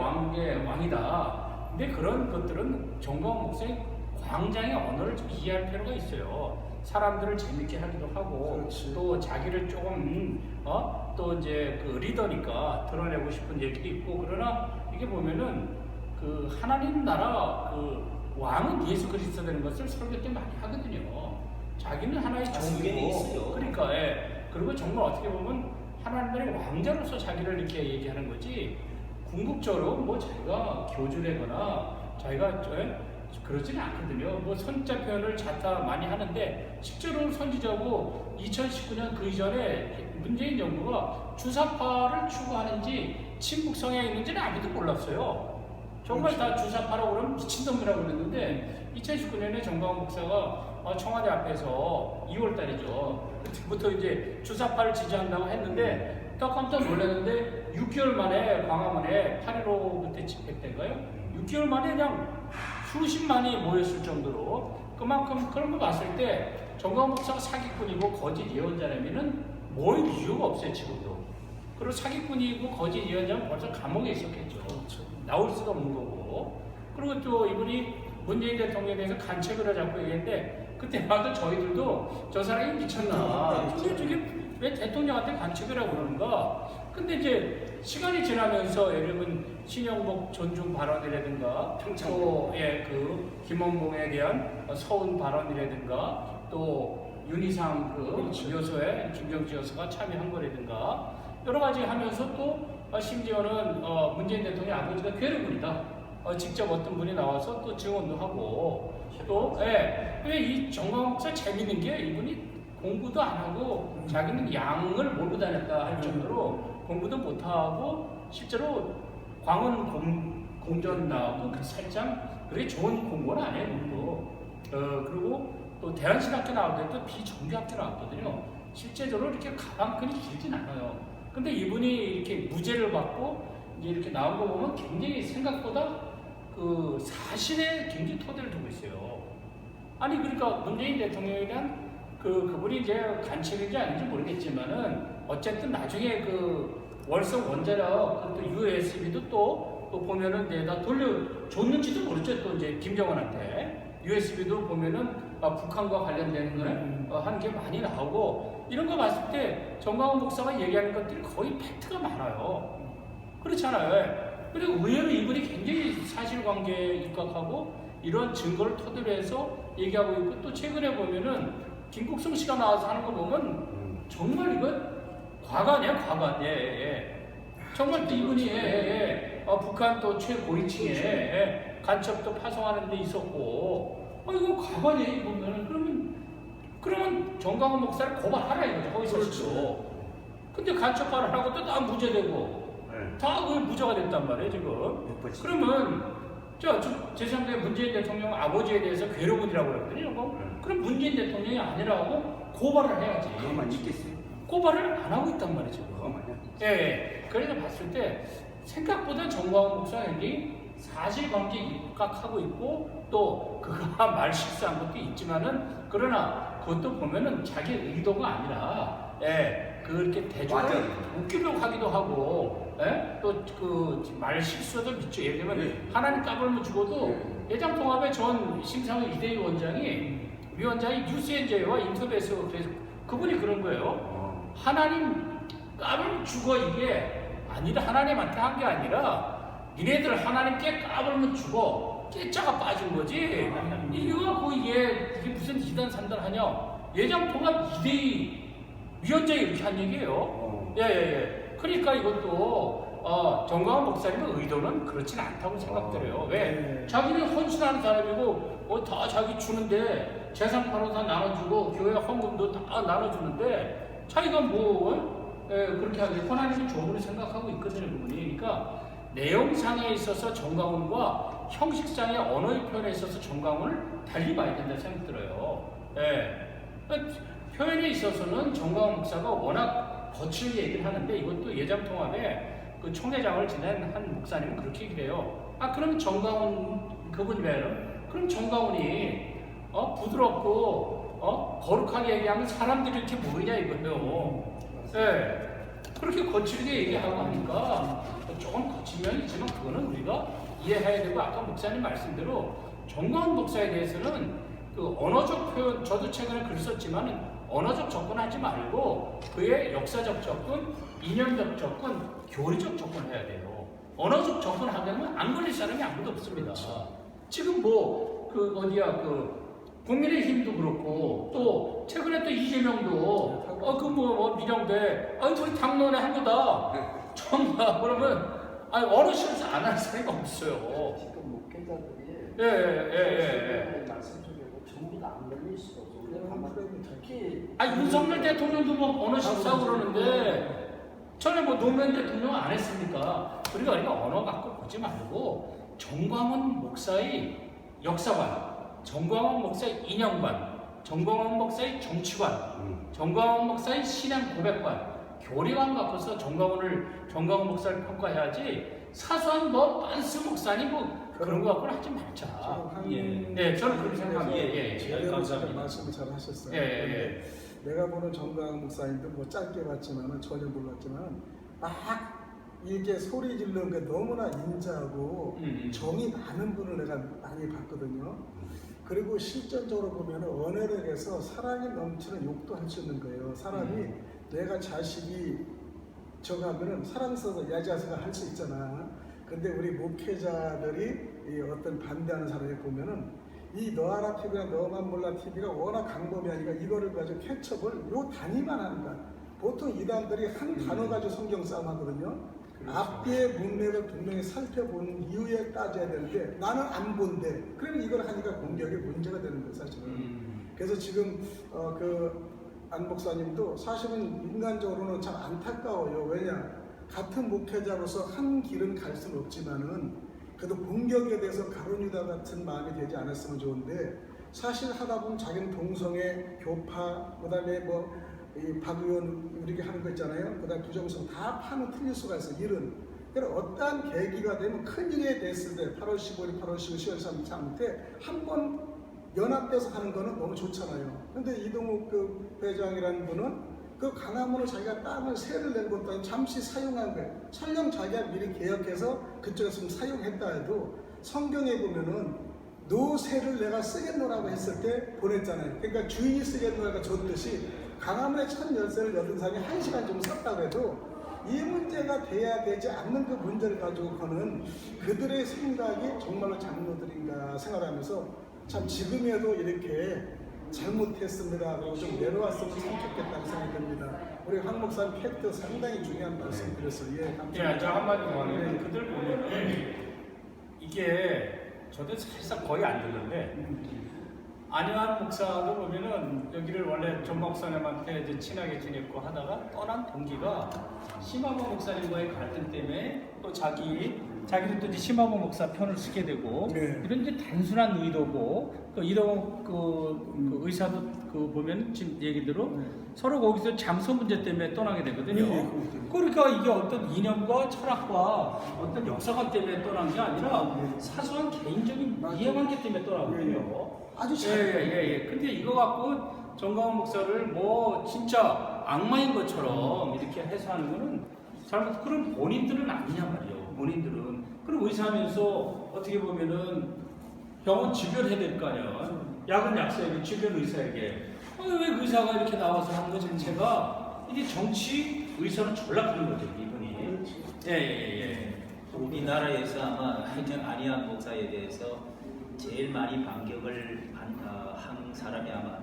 왕이다. 근데 그런 것들은 정광훈 목사의 광장의 언어를 좀 이해할 필요가 있어요. 사람들을 재밌게 하기도 하고, 그렇지. 또 자기를 조금 또 이제 그 리더니까 드러내고 싶은 얘기도 있고, 그러나 이게 보면은 그 하나님 나라 그 왕은 예수 그리스도 되는 것을 설교 때 많이 하거든요. 자기는 하나의 성경에 종이고, 있어요. 그러니까 그리고 정말 어떻게 보면 하나님의 왕자로서 자기를 이렇게 얘기하는 거지, 궁극적으로 뭐 자기가 교주되거나 자기가 그러지는 않거든요. 뭐 선자 표현을 자타 많이 하는데, 실제로 선지자고 2019년 그 이전에 문재인 정부가 주사파를 추구하는지 친북 성향이 있는지는 아무도 몰랐어요. 정말 다 주사파라고 그러면 미친놈이라고 그랬는데, 2019년에 정광훈 목사가 청와대 앞에서 2월 달이죠. 그때부터 이제 주사파를 지지한다고 했는데, 딱 깜짝 놀랐는데 6개월 만에 광화문에 8.15 그때 집회 때인가요? 6개월 만에 그냥 수십만이 모였을 정도로, 그만큼 그런 거 봤을 때 정광훈 목사가 사기꾼이고 거짓 예언자라면은 뭘 이유가 없어요, 지금도. 그리고 사기꾼이고 거짓 예언자면 벌써 감옥에 있었겠죠. 나올 수도 없는 거고. 그리고 또 이분이 문재인 대통령에 대해서 간첩이라 자꾸 얘기했는데, 그때 봐도 저희들도 저 사람이 미쳤나. 저게 왜 대통령한테 간첩이라고 그러는가. 근데 이제 시간이 지나면서 예를 들면 신영복 존중 발언이라든가, 또 그 김원봉에 대한 서운 발언이라든가, 또 윤희상 그 교수의 김정지 교수가 참여한 거라든가, 여러 가지 하면서 또 심지어는 문재인 대통령 아버지가 괴뢰군이다. 직접 어떤 분이 나와서 또 증언도 하고, 또 왜 이 정광훈 목사 재밌는 게, 이분이 공부도 안 하고 자기는 양을 몰고 다녔다 할 정도로 공부도 못 하고, 실제로 광원 공전 나오고 살짝 그렇게 좋은 공부는 아니에요, 공부. 그리고 또 대한신학교 나올 때도 비정규학교 나왔거든요. 실제적으로 이렇게 가방끈이 길진 않아요. 근데 이분이 이렇게 무죄를 받고 이제 이렇게 나온 거 보면 굉장히 생각보다 그 사실에 굉장히 토대를 두고 있어요. 아니 그러니까 문재인 대통령에 대한 그분이 이제 간첩인지 아닌지 모르겠지만은, 어쨌든 나중에 그 월성 원자력 또 USB도 또 보면은 내다 돌려줬는지도 모르죠. 또 이제 김정은한테 USB도 보면은 북한과 관련된 거 하는 게 많이 나오고, 이런 거 봤을 때 정광훈 목사가 얘기하는 것들이 거의 팩트가 많아요. 그렇잖아요. 그리고 의외로 이분이 굉장히 사실관계에 입각하고 이런 증거를 토대로 해서 얘기하고 있고, 또 최근에 보면은 김국성 씨가 나와서 하는 거 보면 정말 이거 과가 아니야, 과가. 정말 이분이 북한 또 최고위층에 간첩도 파송하는 데 있었고, 이거 과거네 보면은. 그러면 정광훈 목사를 고발하라 이거죠, 거기서. 근데 간첩 발언하고 또 다 무죄되고, 다 그걸 무죄가 됐단 말이에요, 지금. 그러면 제3대 문재인 대통령 아버지에 대해서 괴로운이라고 그랬더니 그럼 문재인 대통령이 아니라고 고발을 해야지. 그것만 있겠어요? 고발을 안 하고 있단 말이죠. 그것만요? 예. 그래서 봤을 때 생각보다 정광훈 목사님이 사실관계 입각하고 있고 또 그가 말 실수한 것도 있지만은 그러나 그것도 보면은 자기 의도가 아니라 그렇게 대중을 맞아요. 웃기려고 하기도 하고 또 그 말 실수도 있죠. 예를 들면 하나님 까불면 죽어도 예장통합의 전 심상훈 이대희 위원장이 뉴스엔저와 인터뷰에서 그래서 그분이 그런 거예요. 하나님 까불면 죽어 이게 아니라 하나님한테 한 게 아니라 니네들 하나님께 까불면 죽어 깨짜가 빠진 거지. 이거 이게 무슨 이단 산단하냐? 예장통합 이대희 위원장이 이렇게 한 얘기예요. 그러니까 이것도 정광훈 목사님의 의도는 그렇진 않다고 생각들어요. 왜? 자기는 헌신하는 사람이고 다 자기 주는데 재산판도 다 나눠주고 교회 헌금도 다 나눠주는데 자기가 그렇게 하게 하나님이 좋은 생각하고 있거든요. 그분이. 그러니까 내용상에 있어서 정광훈과 형식상의 언어의 표현에 있어서 정광훈을 달리 봐야 된다 생각 들어요. 표현에 있어서는 정광훈 목사가 워낙 거칠게 얘기를 하는데 이것도 예장통합에 그 총회장을 지낸 한 목사님은 그렇게 얘기를 해요. 그럼 정광훈 그분 외에는 그럼 정광훈이 부드럽고 거룩하게 얘기하면 사람들이 이렇게 모이냐 이거예요. 그렇게 거칠게 얘기하고 하니까 조금 거친 면이 있지만 그거는 우리가 이해해야 되고 아까 목사님 말씀대로 정광훈 목사에 대해서는 그 언어적 표현 저도 최근에 글 썼지만 언어적 접근하지 말고 그의 역사적 접근, 이념적 접근, 교리적 접근해야 돼요. 언어적 접근하려면 안 걸릴 사람이 아무도 없습니다. 지금 국민의힘도 그렇고 또 최근에 또 이재명도 민영배 우리 당론에 한 거다. 정말 그러면 언어 실수 안 할 사람이 없어요. 지금 목회자들이 말씀 중에 전부 다 안 걸릴 수도 없고 특히 윤석열 대통령도 언어 실수하고 그러는데 전에 노무현 대통령 안 했습니까? 우리가 언어 갖고 보지 말고 정광훈 목사의 역사관, 정광훈 목사의 이념관, 정광훈 목사의 정치관, 정광훈 목사의 신앙 고백관, 교리관 갖고서 정광훈 목사를 평가해야지 사소한 빤스 목사님 그런 거 갖고는 하지 말자. 저는 그렇게 생각합니다. 감사합니다. 말씀 잘 하셨어요. 내가 보는 정광훈 목사님도 짧게 봤지만 전혀 몰랐지만 이게 소리 지르는 게 너무나 인자하고 정이 많은 분을 내가 많이 봤거든요. 그리고 실전적으로 보면 언어력에서 사랑이 넘치는 욕도 할 수 있는 거예요. 사람이 내가 자식이 저거 하면은 사람 써서 야자수가 할 수 있잖아. 근데 우리 목회자들이 이 어떤 반대하는 사람이 보면은 이 너하라 TV나 너만 몰라 TV가 워낙 강범위하니까 이거를 가지고 캐첩을 요 단위만 한다. 보통 이단들이 한 단어 가지고 성경 싸움 하거든요. 그렇죠. 앞뒤의 문맥을 분명히 살펴본 이후에 따져야 되는데 나는 안 본대. 그러면 이걸 하니까 공격이 문제가 되는 거예요, 사실은. 그래서 지금 안 목사님도 사실은 인간적으로는 참 안타까워요. 왜냐? 같은 목회자로서 한 길은 갈 수는 없지만은 그래도 공격에 대해서 가룟유다 같은 마음이 되지 않았으면 좋은데 사실 하다 보면 자기는 동성애, 교파, 그다음에 이 박 의원 이렇게 하는 거 있잖아요. 그다음 부정성 다 파는 틀릴 수가 있어. 일은. 그러니까 어떠한 계기가 되면 큰 일이 됐을 때 8월 15일, 8월 15일, 10월 3일 때 한 번 연합돼서 하는 거는 너무 좋잖아요. 근데 이동욱 회장이라는 분은 강화문으로 자기가 땅을 세를 낸 것도 아니고 잠시 사용한 거예요. 설령 자기가 미리 계약해서 그쪽에서 사용했다 해도 성경에 보면은 노세를 내가 쓰겠노라고 했을 때 보냈잖아요. 그러니까 주인이 쓰겠노라고 줬듯이 강화문에 첫 열쇠를 얻은 사람이 1시간 정도 썼다고 해도 이 문제가 돼야 되지 않는 그 문제를 가지고 거는 그들의 생각이 정말로 장로들인가 생각하면서 참 지금에도 이렇게 잘못했습니다. 그리고 좀 내려왔으면 참 좋겠다는 생각이 듭니다. 우리 황 목사님 팩트 상당히 중요한 말씀 드렸어요. 감사합니다. 저 한마디 더 하면 그들 보면 이게 저도 사실상 거의 안 듣는데 안효한 목사도 보면은 여기를 원래 전 목사님한테 이제 친하게 지냈고 하다가 떠난 동기가 심화범 목사님과의 갈등 때문에 또 자기 자기들도 이제 심화보 목사 편을 쓰게 되고 네. 이런 이제 단순한 의도고 그 이동욱 그 의사도 그 보면 지금 얘기대로 네. 서로 거기서 장소 문제 때문에 떠나게 되거든요. 네, 그렇죠. 그러니까 이게 어떤 이념과 철학과 어떤 역사관 때문에 떠난 게 아니라 네. 사소한 개인적인 맞아요. 이해관계 때문에 떠나거든요. 아주 잘. 예. 근데 이거 갖고 정강훈 목사를 뭐 진짜 악마인 것처럼 이렇게 해서하는 거는 잘못 그런 본인들은 아니냐 말이에요. 본인들은 그리고 의사하면서 어떻게 보면은 병원 지별해야 될 거 아니야. 약은 약사에게 주변 의사에게 왜 의사가 이렇게 나와서 하는 것 자체가 이게 정치 의사는 전락하는 거죠 이분이. 예. 우리나라에서 아마 안희안 목사에 대해서 제일 많이 반격을 한 사람이 아마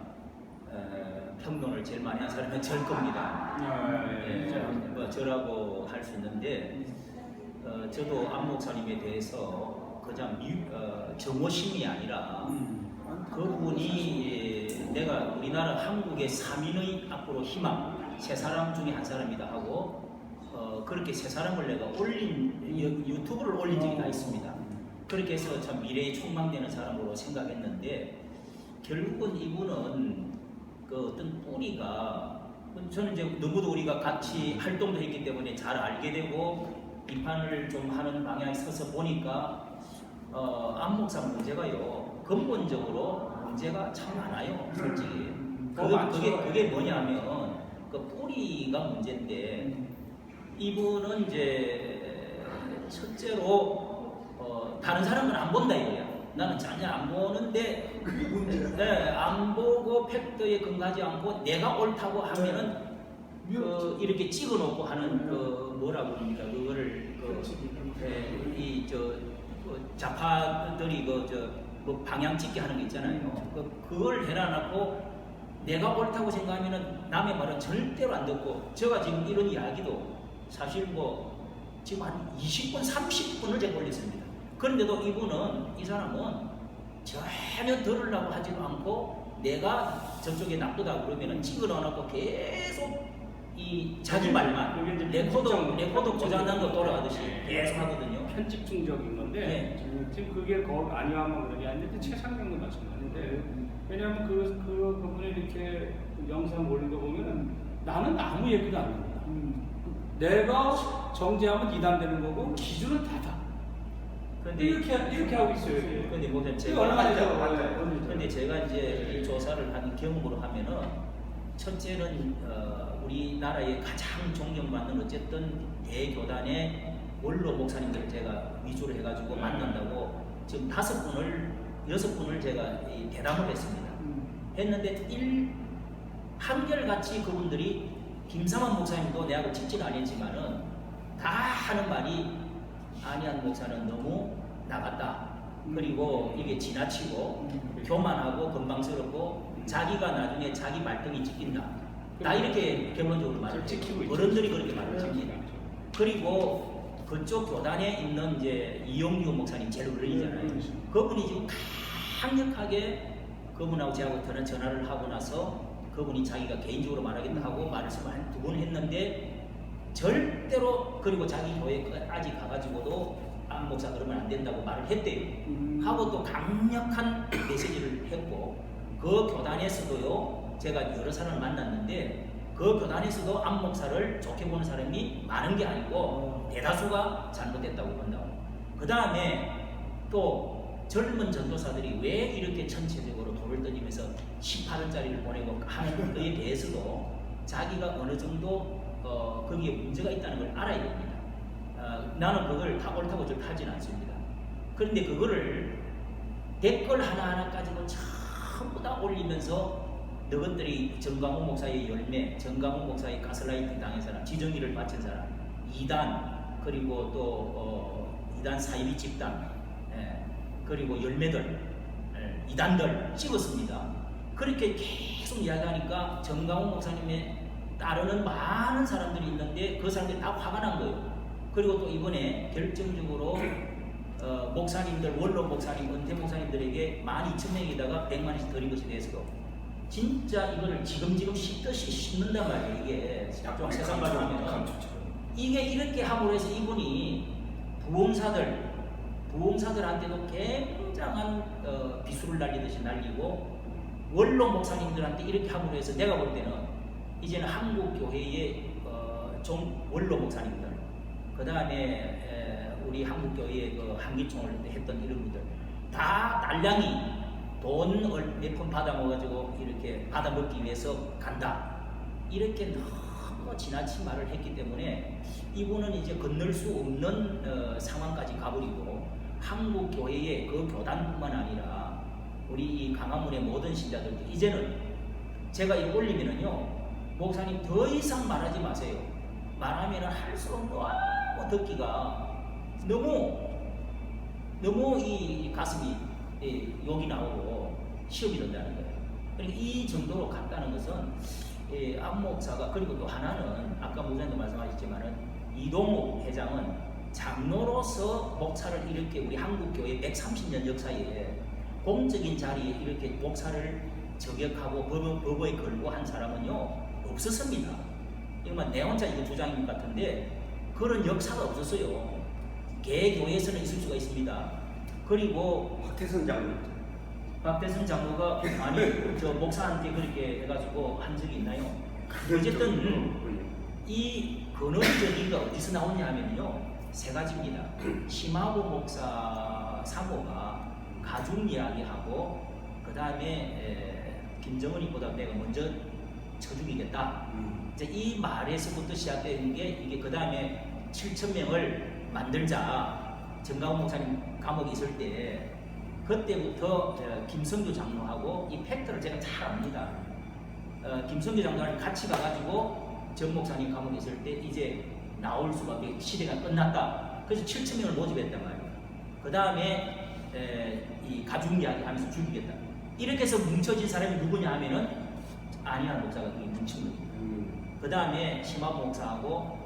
평론을 제일 많이 한 사람은 절 겁니다. 뭐 저라고 할 수 있는데 저도 안 목사님에 대해서 그냥 정오심이 아니라 그분이 내가 우리나라 한국의 3인의 앞으로 희망 세 사람 중에 한 사람이다 하고 그렇게 세 사람을 내가 유튜브를 올린 적이 다 있습니다. 그렇게 해서 참 미래에 촉망되는 사람으로 생각했는데 결국은 이분은 그 어떤 뿌리가 저는 이제 너무도 우리가 같이 활동도 했기 때문에 잘 알게 되고 비판을 좀 하는 방향에 서서 보니까 안 목사 문제가요 근본적으로 문제가 참 많아요 솔직히. 그게 뭐냐면 그 뿌리가 문제인데 이분은 이제 첫째로 다른 사람은 안 본다 이거야. 나는 전혀 안 보는데 그게 문제야. 네, 안 보고 팩트에 근거하지 않고 내가 옳다고 하면은 이렇게 찍어놓고 하는 그 뭐라고 합니까 그거를 좌파들이 뭐 방향 찍게 하는 게 있잖아요. 그걸 해놔놓고 내가 옳다고 생각하면은 남의 말은 절대로 안 듣고 제가 지금 이런 이야기도 사실 뭐 지금 한 20분, 30분을 제가 올렸습니다. 그런데도 이 사람은 전혀 들으려고 하지도 않고 내가 저쪽에 나쁘다 그러면은 찍어 넣어놓고 계속 이 자기 말만 레코더 고장난 거 돌아가듯이 계속 하거든요. 편집중적인 건데 지금 그게 아니하면 그런 게 아닌데 최상경도 마찬가지인데 왜냐하면 그분이 이렇게 영상 올린 거 보면은 나는 아무 얘기도 안 합니다. 내가 정죄하면 이단되는 거고 기준은 다다. 근데 이렇게 하고 있어요. 근데 뭐 이거 얼마죠? 근데 제가 이제 이 조사를 한 경험으로 하면은 첫째는 우리나라의 가장 존경받는 어쨌든 대교단의 원로 목사님들 제가 위주로 해가지고 만난다고 지금 6분을 제가 대담을 했습니다. 했는데 한결같이 그분들이 김상환 목사님도 내하고 직진 아니지만은 다 하는 말이 안희안 목사는 너무 나갔다. 그리고 이게 지나치고 교만하고 건방스럽고 자기가 나중에 자기 말등이 찍힌다. 다 이렇게 결론적으로 말을 해요. 어른들이 그렇게 말을 합니다. 그리고 그쪽 교단에 있는 이제 이용규 목사님 제일 어른이잖아요. 그분이 지금 강력하게 그분하고 저하고 전화를 하고 나서 그분이 자기가 개인적으로 말하겠다 하고 말씀을 한 2번 했는데 절대로 그리고 자기 교회까지 가가지고도 안 목사 그러면 안 된다고 말을 했대요. 하고 또 강력한 메시지를 했고 그 교단에서도요 제가 여러 사람을 만났는데 그 교단에서도 안 목사를 좋게 보는 사람이 많은 게 아니고 대다수가 잘못됐다고 본다고. 그 다음에 또 젊은 전도사들이 왜 이렇게 전체적으로 돌을 던지면서 18원짜리를 보내고 하는 것에 대해서도 자기가 어느 정도 거기에 문제가 있다는 걸 알아야 됩니다. 나는 그걸 다 옳다고 하지는 않습니다. 그런데 그거를 댓글 하나하나까지도 전부 다 올리면서 너것들이 정강훈 목사의 열매, 정강훈 목사의 가스라이팅 당한 사람, 지정의를 바친 사람, 이단 그리고 또 이단 사이비 집단 그리고 열매들 이단들 찍었습니다. 그렇게 계속 이야기하니까 정강훈 목사님의 따르는 많은 사람들이 있는데 그 사람들이 다 화가 난 거예요. 그리고 또 이번에 결정적으로 목사님들, 원로 목사님, 은퇴 목사님들에게 12,000명에다가 100만원씩 드린 것에 대해서도 진짜 이거를 지금 씹듯이 씹는단 말이에요. 이게 좀 세상 말로 하면 이게 이렇게 함으로 해서 이분이 부흥사들한테도 굉장한 비수를 날리듯이 날리고 원로 목사님들한테 이렇게 함으로 해서 내가 볼 때는 이제는 한국 교회의 원로 목사님들, 그 다음에 우리 한국 교회의 그 한기총을 했던 이런 분들 다 날량이 돈 몇 푼 받아 먹어가지고 이렇게 받아 먹기 위해서 간다. 이렇게 너무 지나친 말을 했기 때문에 이분은 이제 건널 수 없는 상황까지 가버리고 한국 교회의 그 교단뿐만 아니라 우리 이 강화문의 모든 신자들도 이제는 제가 이거 올리면은요, 목사님 더 이상 말하지 마세요. 말하면은 할수록 너무 듣기가 너무 이 가슴이 욕이 나오고 시험이 된다는 거예요. 그러니까 이 정도로 갔다는 것은 안 목사가, 그리고 또 하나는 아까 목사님도 말씀하셨지만은 이동욱 회장은 장로로서 목사를 이렇게 우리 한국교회 130년 역사에 공적인 자리에 이렇게 목사를 저격하고 법에 걸고 한 사람은요 없었습니다. 이건 내 혼자 이거 주장인 것 같은데 그런 역사가 없었어요. 개교회에서는 있을 수가 있습니다. 그리고 박태선 장로. 박대선 장로가 아니 저 목사한테 그렇게 해가지고 한 적이 있나요? 어쨌든 이 근원적인 게 어디서 나오냐 하면요 세 가지입니다. 심하고 목사 사모가 가족 이야기하고 그 다음에 김정은이보다 내가 먼저 쳐 죽이겠다. 이제 이 말에서부터 시작되는 게 이게 그 다음에 7,000명을 만들자. 정가훈 목사님 감옥에 있을 때 그때부터 김성규 장로하고 이 팩트를 제가 잘 압니다. 김성규 장로랑 같이 가가지고 정 목사님 감옥에 있을 때 이제 나올 수밖에 시대가 끝났다. 그래서 7,000명을 모집했단 말이에요. 그 다음에 이 가족 이야기 하면서 죽이겠다. 이렇게 해서 뭉쳐진 사람이 누구냐 하면은 안희환 목사가 그게 뭉친 거죠. 그 다음에 심화 목사하고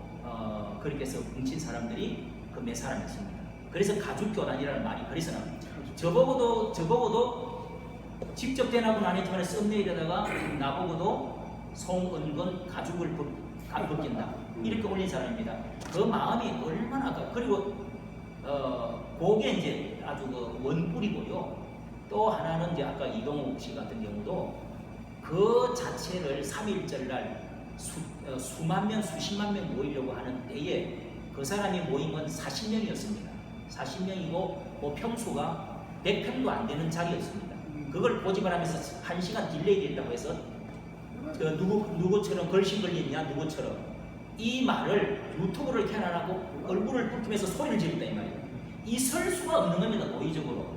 그렇게 해서 뭉친 사람들이 그 몇 사람이었습니다. 그래서 가족교단이라는 말이 그래서 나옵니다. 저보고도 직접 대답은 안 했지만 썸네일에다가 나보고도 송은건 가죽을 벗긴다 이렇게 올린 사람입니다. 그 마음이 얼마나 그리고 그게 이제 아주 그 원뿔이고요. 또 하나는 이제 아까 이동욱 씨 같은 경우도 그 자체를 3.1절 날 수만 명, 수십만 명 모이려고 하는 때에 그 사람이 모인 건 40명이었습니다. 40명이고 뭐 평수가 100평도 안 되는 자리였습니다. 그걸 고집을 하면서 1시간 딜레이 됐다고 해서 누구처럼 걸신 걸렸냐 누구처럼 이 말을 유튜브를 켜놔놓고 얼굴을 붉히면서 소리를 지른다 이 말이에요. 있을 수가 없는 겁니다. 고의적으로.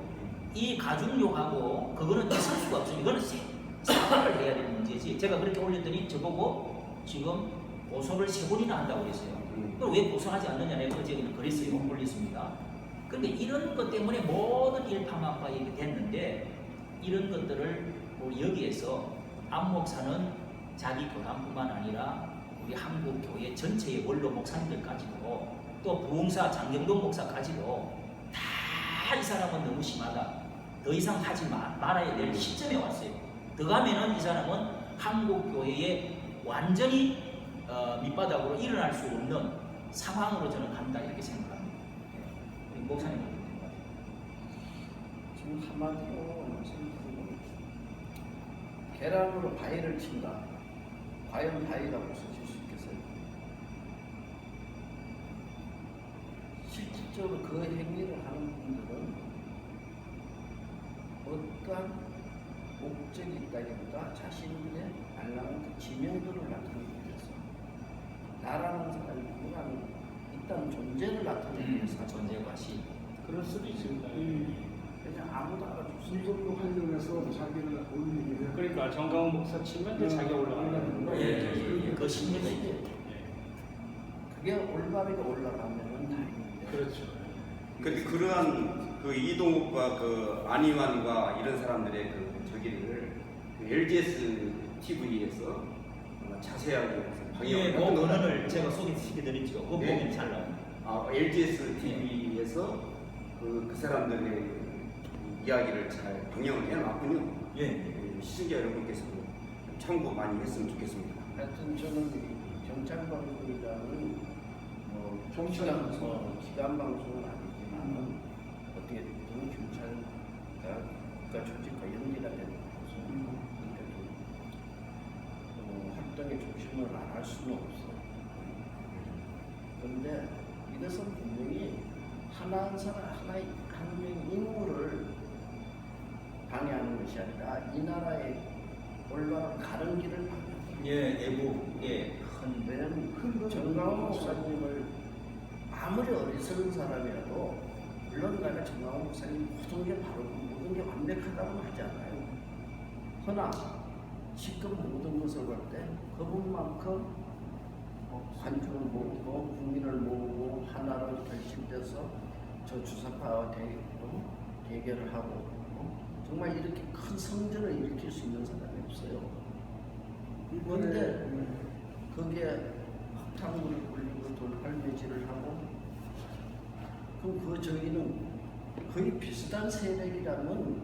이 가중욕하고 그거는 있을 수가 없어요. 이거는 사과를 해야 되는 문제지. 제가 그렇게 올렸더니 저보고 지금 고소를 3번이나 한다고 그랬어요. 그럼 왜 고소하지 않느냐 내가 어제 그랬어요. 올렸습니다. 그런데 이런 것 때문에 모든 일파만파 이렇게 됐는데 이런 것들을 우리 여기에서 안 목사는 자기 교단뿐만 아니라 우리 한국 교회 전체의 원로 목사님들까지도 또 부흥사 장경동 목사까지도 다 이 사람은 너무 심하다. 더 이상 하지 말아야 될 시점에 왔어요. 더 가면은 이 사람은 한국 교회에 완전히 밑바닥으로 일어날 수 없는 상황으로 저는 간다 이렇게 생각합니다. 우리 목사님 지금 한마디로 말씀드리면 계란으로 바위를 친다. 과연 바위라고 쓰실 수 있겠어요? 실질적으로 그 행위를 하는 분들은 어떠한 목적이 있다기보다 자신들의 말랑한 그 지명도를 나타내기 위해서 나라는 사람이 누구라는 일단 존재를 나타내기 위해서 존재과시 그럴 수도 있습니다. 그냥 아무도 알아줄 수 없어요. 이걸로 활용해서 자기를 올리기 위해 그러니까 정가훈 목사 치면 이제 자기 올라가는 거예요. 그 심리가 이제 그게 올바르게 올라가면은 다행인데. 그렇죠. 근데 그러한 그 이동욱과 그 안희환과 이런 사람들의 그 저기를 그 LGS TV에서 자세하게 예, 방영을 그 했던 거다. 원언을 제가 소개시켜드렸죠. 그거 네. 보면 잘 나옵니다. LGS TV에서 그 사람들의 이야기를 잘 방영을 해놨군요. 예. 시청자 여러분께서 참고 많이 했으면 좋겠습니다. 하여튼 저는 경찰관리장은 기관 방송은 아니지만은 어떻게 보면 경찰과 국가 조직과 연계가 되는 거죠. 그러니까 활동의 중심을 안 할 수는 없어. 그런데 이것은 분명히 하나한 사람 하나의 한 명의 인물을 방해하는 것이 아니라 이 나라의 올바른 가는 길을 방해하는 예, 애국의 큰 왜냐면 정광훈 목사님을 아무리 어리석은 사람이라도 물론 내가 정광훈 목사님 모든 게 바르고 모든 게 완벽하다고는 하지 않아요. 허나 지금 모든 것을 볼 때 그분만큼 관중을 모으고 국민을 모으고 하나로 결심돼서 저 주사파와 대결을 하고 정말 이렇게 큰 성전을 일으킬 수 있는 사람이 없어요. 그런데 거기에 흙탕물을 굴리고 돌팔매질을 하고 그럼 그 저희는 거의 비슷한 세력이라면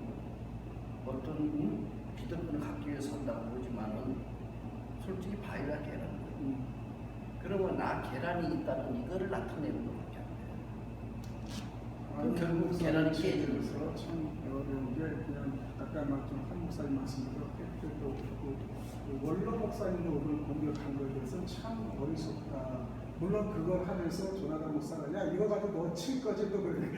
어떤 기득권을 갖기 위해서 한다고 보지만은 솔직히 바위가 계란 거예요. 그러면 나 계란이 있다는 이거를 나타내는 것밖에 안 돼요. 그럼 결국 계란이 깨지는 거예요. 참 어려운 게 그냥 아까 한 목사님 말씀대로 팩트도 없고 원로 목사님도 오늘 공격한 거에 대해서 참 어리석다. 물론 그걸 하면서 조나단 목사가 야 이거 가지고 너 칠 거지 또 그래.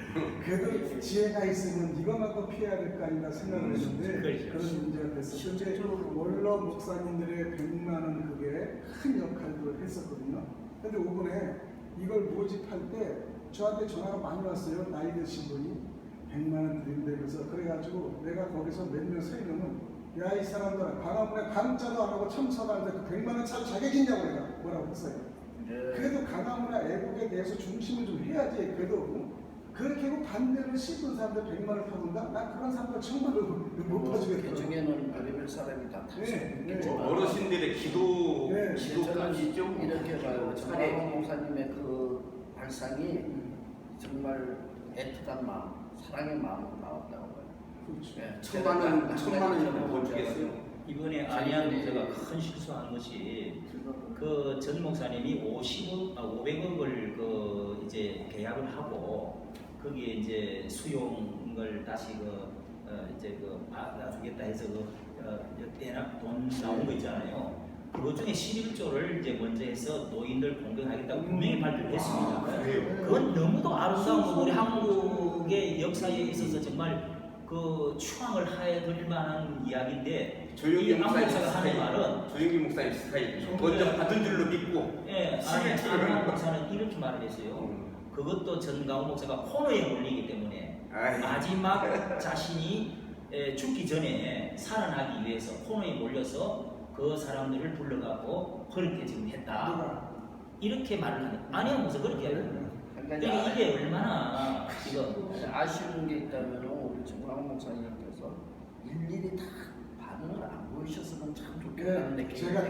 그래도 지혜가 있으면 이것만 또 피해야 될 거 아닌가 생각을 했는데 그런 문제가 됐어요. 근데 원로 목사님들의 100만 원 그게 큰 역할도 했었거든요. 근데 이번에 이걸 모집할 때 저한테 전화가 많이 왔어요. 나이 드신 분이 100만 원 드린다면서 그래가지고 내가 거기서 몇 명 서 있으면 야 이 사람들아 광화문에 감자도 안 하고 참석하는데 그 100만 원 찰 자격이 있냐고 내가 뭐라고 했어요. 그래도 강화문화 애국에 대해서 중심을 좀 해야지. 그래도 그렇게 하고 반대로 씹은 사람들 100만 원 파는다? 나 그런 사람들 정말로 못 봐주겠더라고요. 그 중에는 별의별 사람이 다 뭐 어르신들의 기도 저는 기도까지 좀 이렇게 봐요. 정광훈 목사님의 그 발상이 정말 애틋한 마음, 사랑의 마음으로 나왔다고 봐요. 그렇죠. 천만 원이면 더 주겠어요. 이번에 안희안 목사가 큰 실수한 것이 그 전 목사님이 500억을 그 이제 계약을 하고 거기에 이제 수용을 다시 이제 놔주겠다 해서 대납 돈 나온 거 있잖아요. 그것 중에 11조를 이제 먼저 해서 노인들 공격하겠다고 분명히 발표를 했습니다. 그건 너무도 아름다운 우리 한국의 역사에 있어서 정말 그 추앙을 해야 될 만한 이야기인데 이 안 목사가 하는 말은 조영기 목사님 스타일 먼저 받은 줄로 믿고 안 목사는 이렇게 말을 했어요. 그것도 전광훈 목사가 코너에 몰리기 때문에 마지막 자신이 죽기 전에 살아나기 위해서 코너에 몰려서 그 사람들을 불러갖고 그렇게 지금 했다. 이렇게 말을 하는 안희안 목사 그렇게 하거든요. 그러니까 이게 얼마나 지금 아쉬운 게 있다면 우리 정광훈 목사님께서 일일이 다 반응을 안 보이셨으면 참 좋겠다는데 제가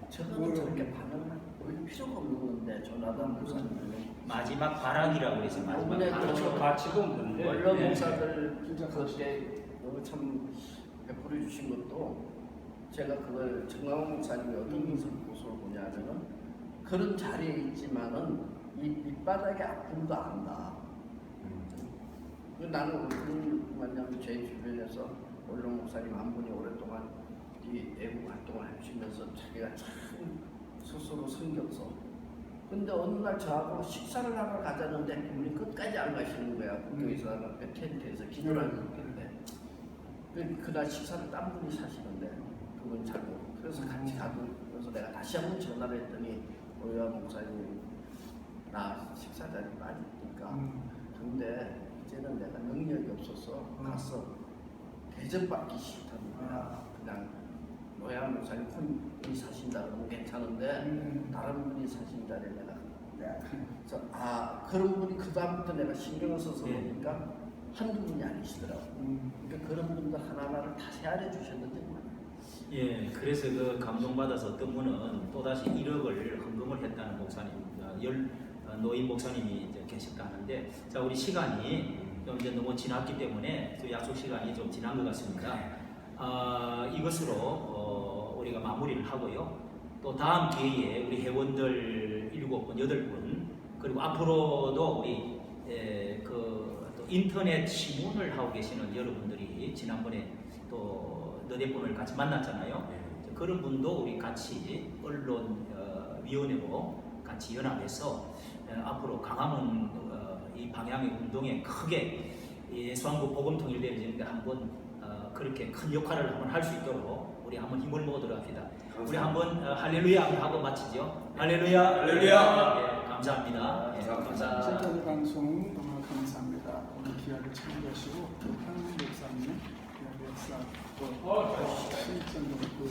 저는 저렇게 반응을 보일 필요가 없는 건데 조나단 목사님은 마지막 발악이라고 그래서 마지막 이번에 발악. 그렇죠. 가치가 없는데. 원로 네. 목사들 그때 참 베풀어 주신 것도 제가 그걸 정광훈 목사님이 어떤 것을 모습을 보냐면은 그런 자리에 있지만은 이 밑바닥의 아픔도 안다. 나는 왜냐면 제 주변에서 원로 목사님 한 분이 오랫동안 이 애국 활동을 해주시면서 자기가 참 스스로 성경서. 근데 어느 날 저하고 식사를 하러 가자는데 우리 끝까지 안 가시는 거야. 국교에서 텐트에서 기도를 하는데 그날 식사를 딴 분이 사시는데 그분 자고 그래서 같이 가고 그래서 내가 다시 한번 전화를 했더니 오야 목사님 나 식사 자리 빠지니까 근데 이제는 내가 능력이 없어서 가서 대접받기 싫다는 거야. 그냥 노양 목사님 혼이 사신다 그러면 괜찮은데 다른 분이 사신 자리에 내가 그래서 그런 분이 그 다음부터 내가 신경을 써서 보니까 한두 분이 아니시더라고. 그러니까 그런 분들 하나하나를 다 헤아려 주셨는데 예, 그래서 그 감동받아서 어떤 분은 또다시 1억을 헌금을 했다는 목사님, 노인 목사님이 이제 계셨다는데, 자, 우리 시간이 좀 이제 너무 지났기 때문에 그 약속 시간이 좀 지난 것 같습니다. 이것으로 우리가 마무리를 하고요. 또 다음 기회에 우리 회원들 7분, 8분 그리고 앞으로도 우리 또 인터넷 신문을 하고 계시는 여러분들이 지난번에 또 너댓 분을 같이 만났잖아요. 그런 분도 우리 같이 언론위원회로 같이 연합해서 앞으로 강화문 이 방향의 운동에 크게 예수한국 복음 통일되어지는데 한번 그렇게 큰 역할을 한번 할 수 있도록 우리 한번 힘을 모으도록 합시다. 우리 한번 할렐루야 하고 마치죠. 할렐루야. 할렐루야. 예, 감사합니다. 예, 감사합니다. 지금까지 방송 너무 감사합니다. 오늘 기약을 참여하시고 한국 목사님, 역사 또 실전 연구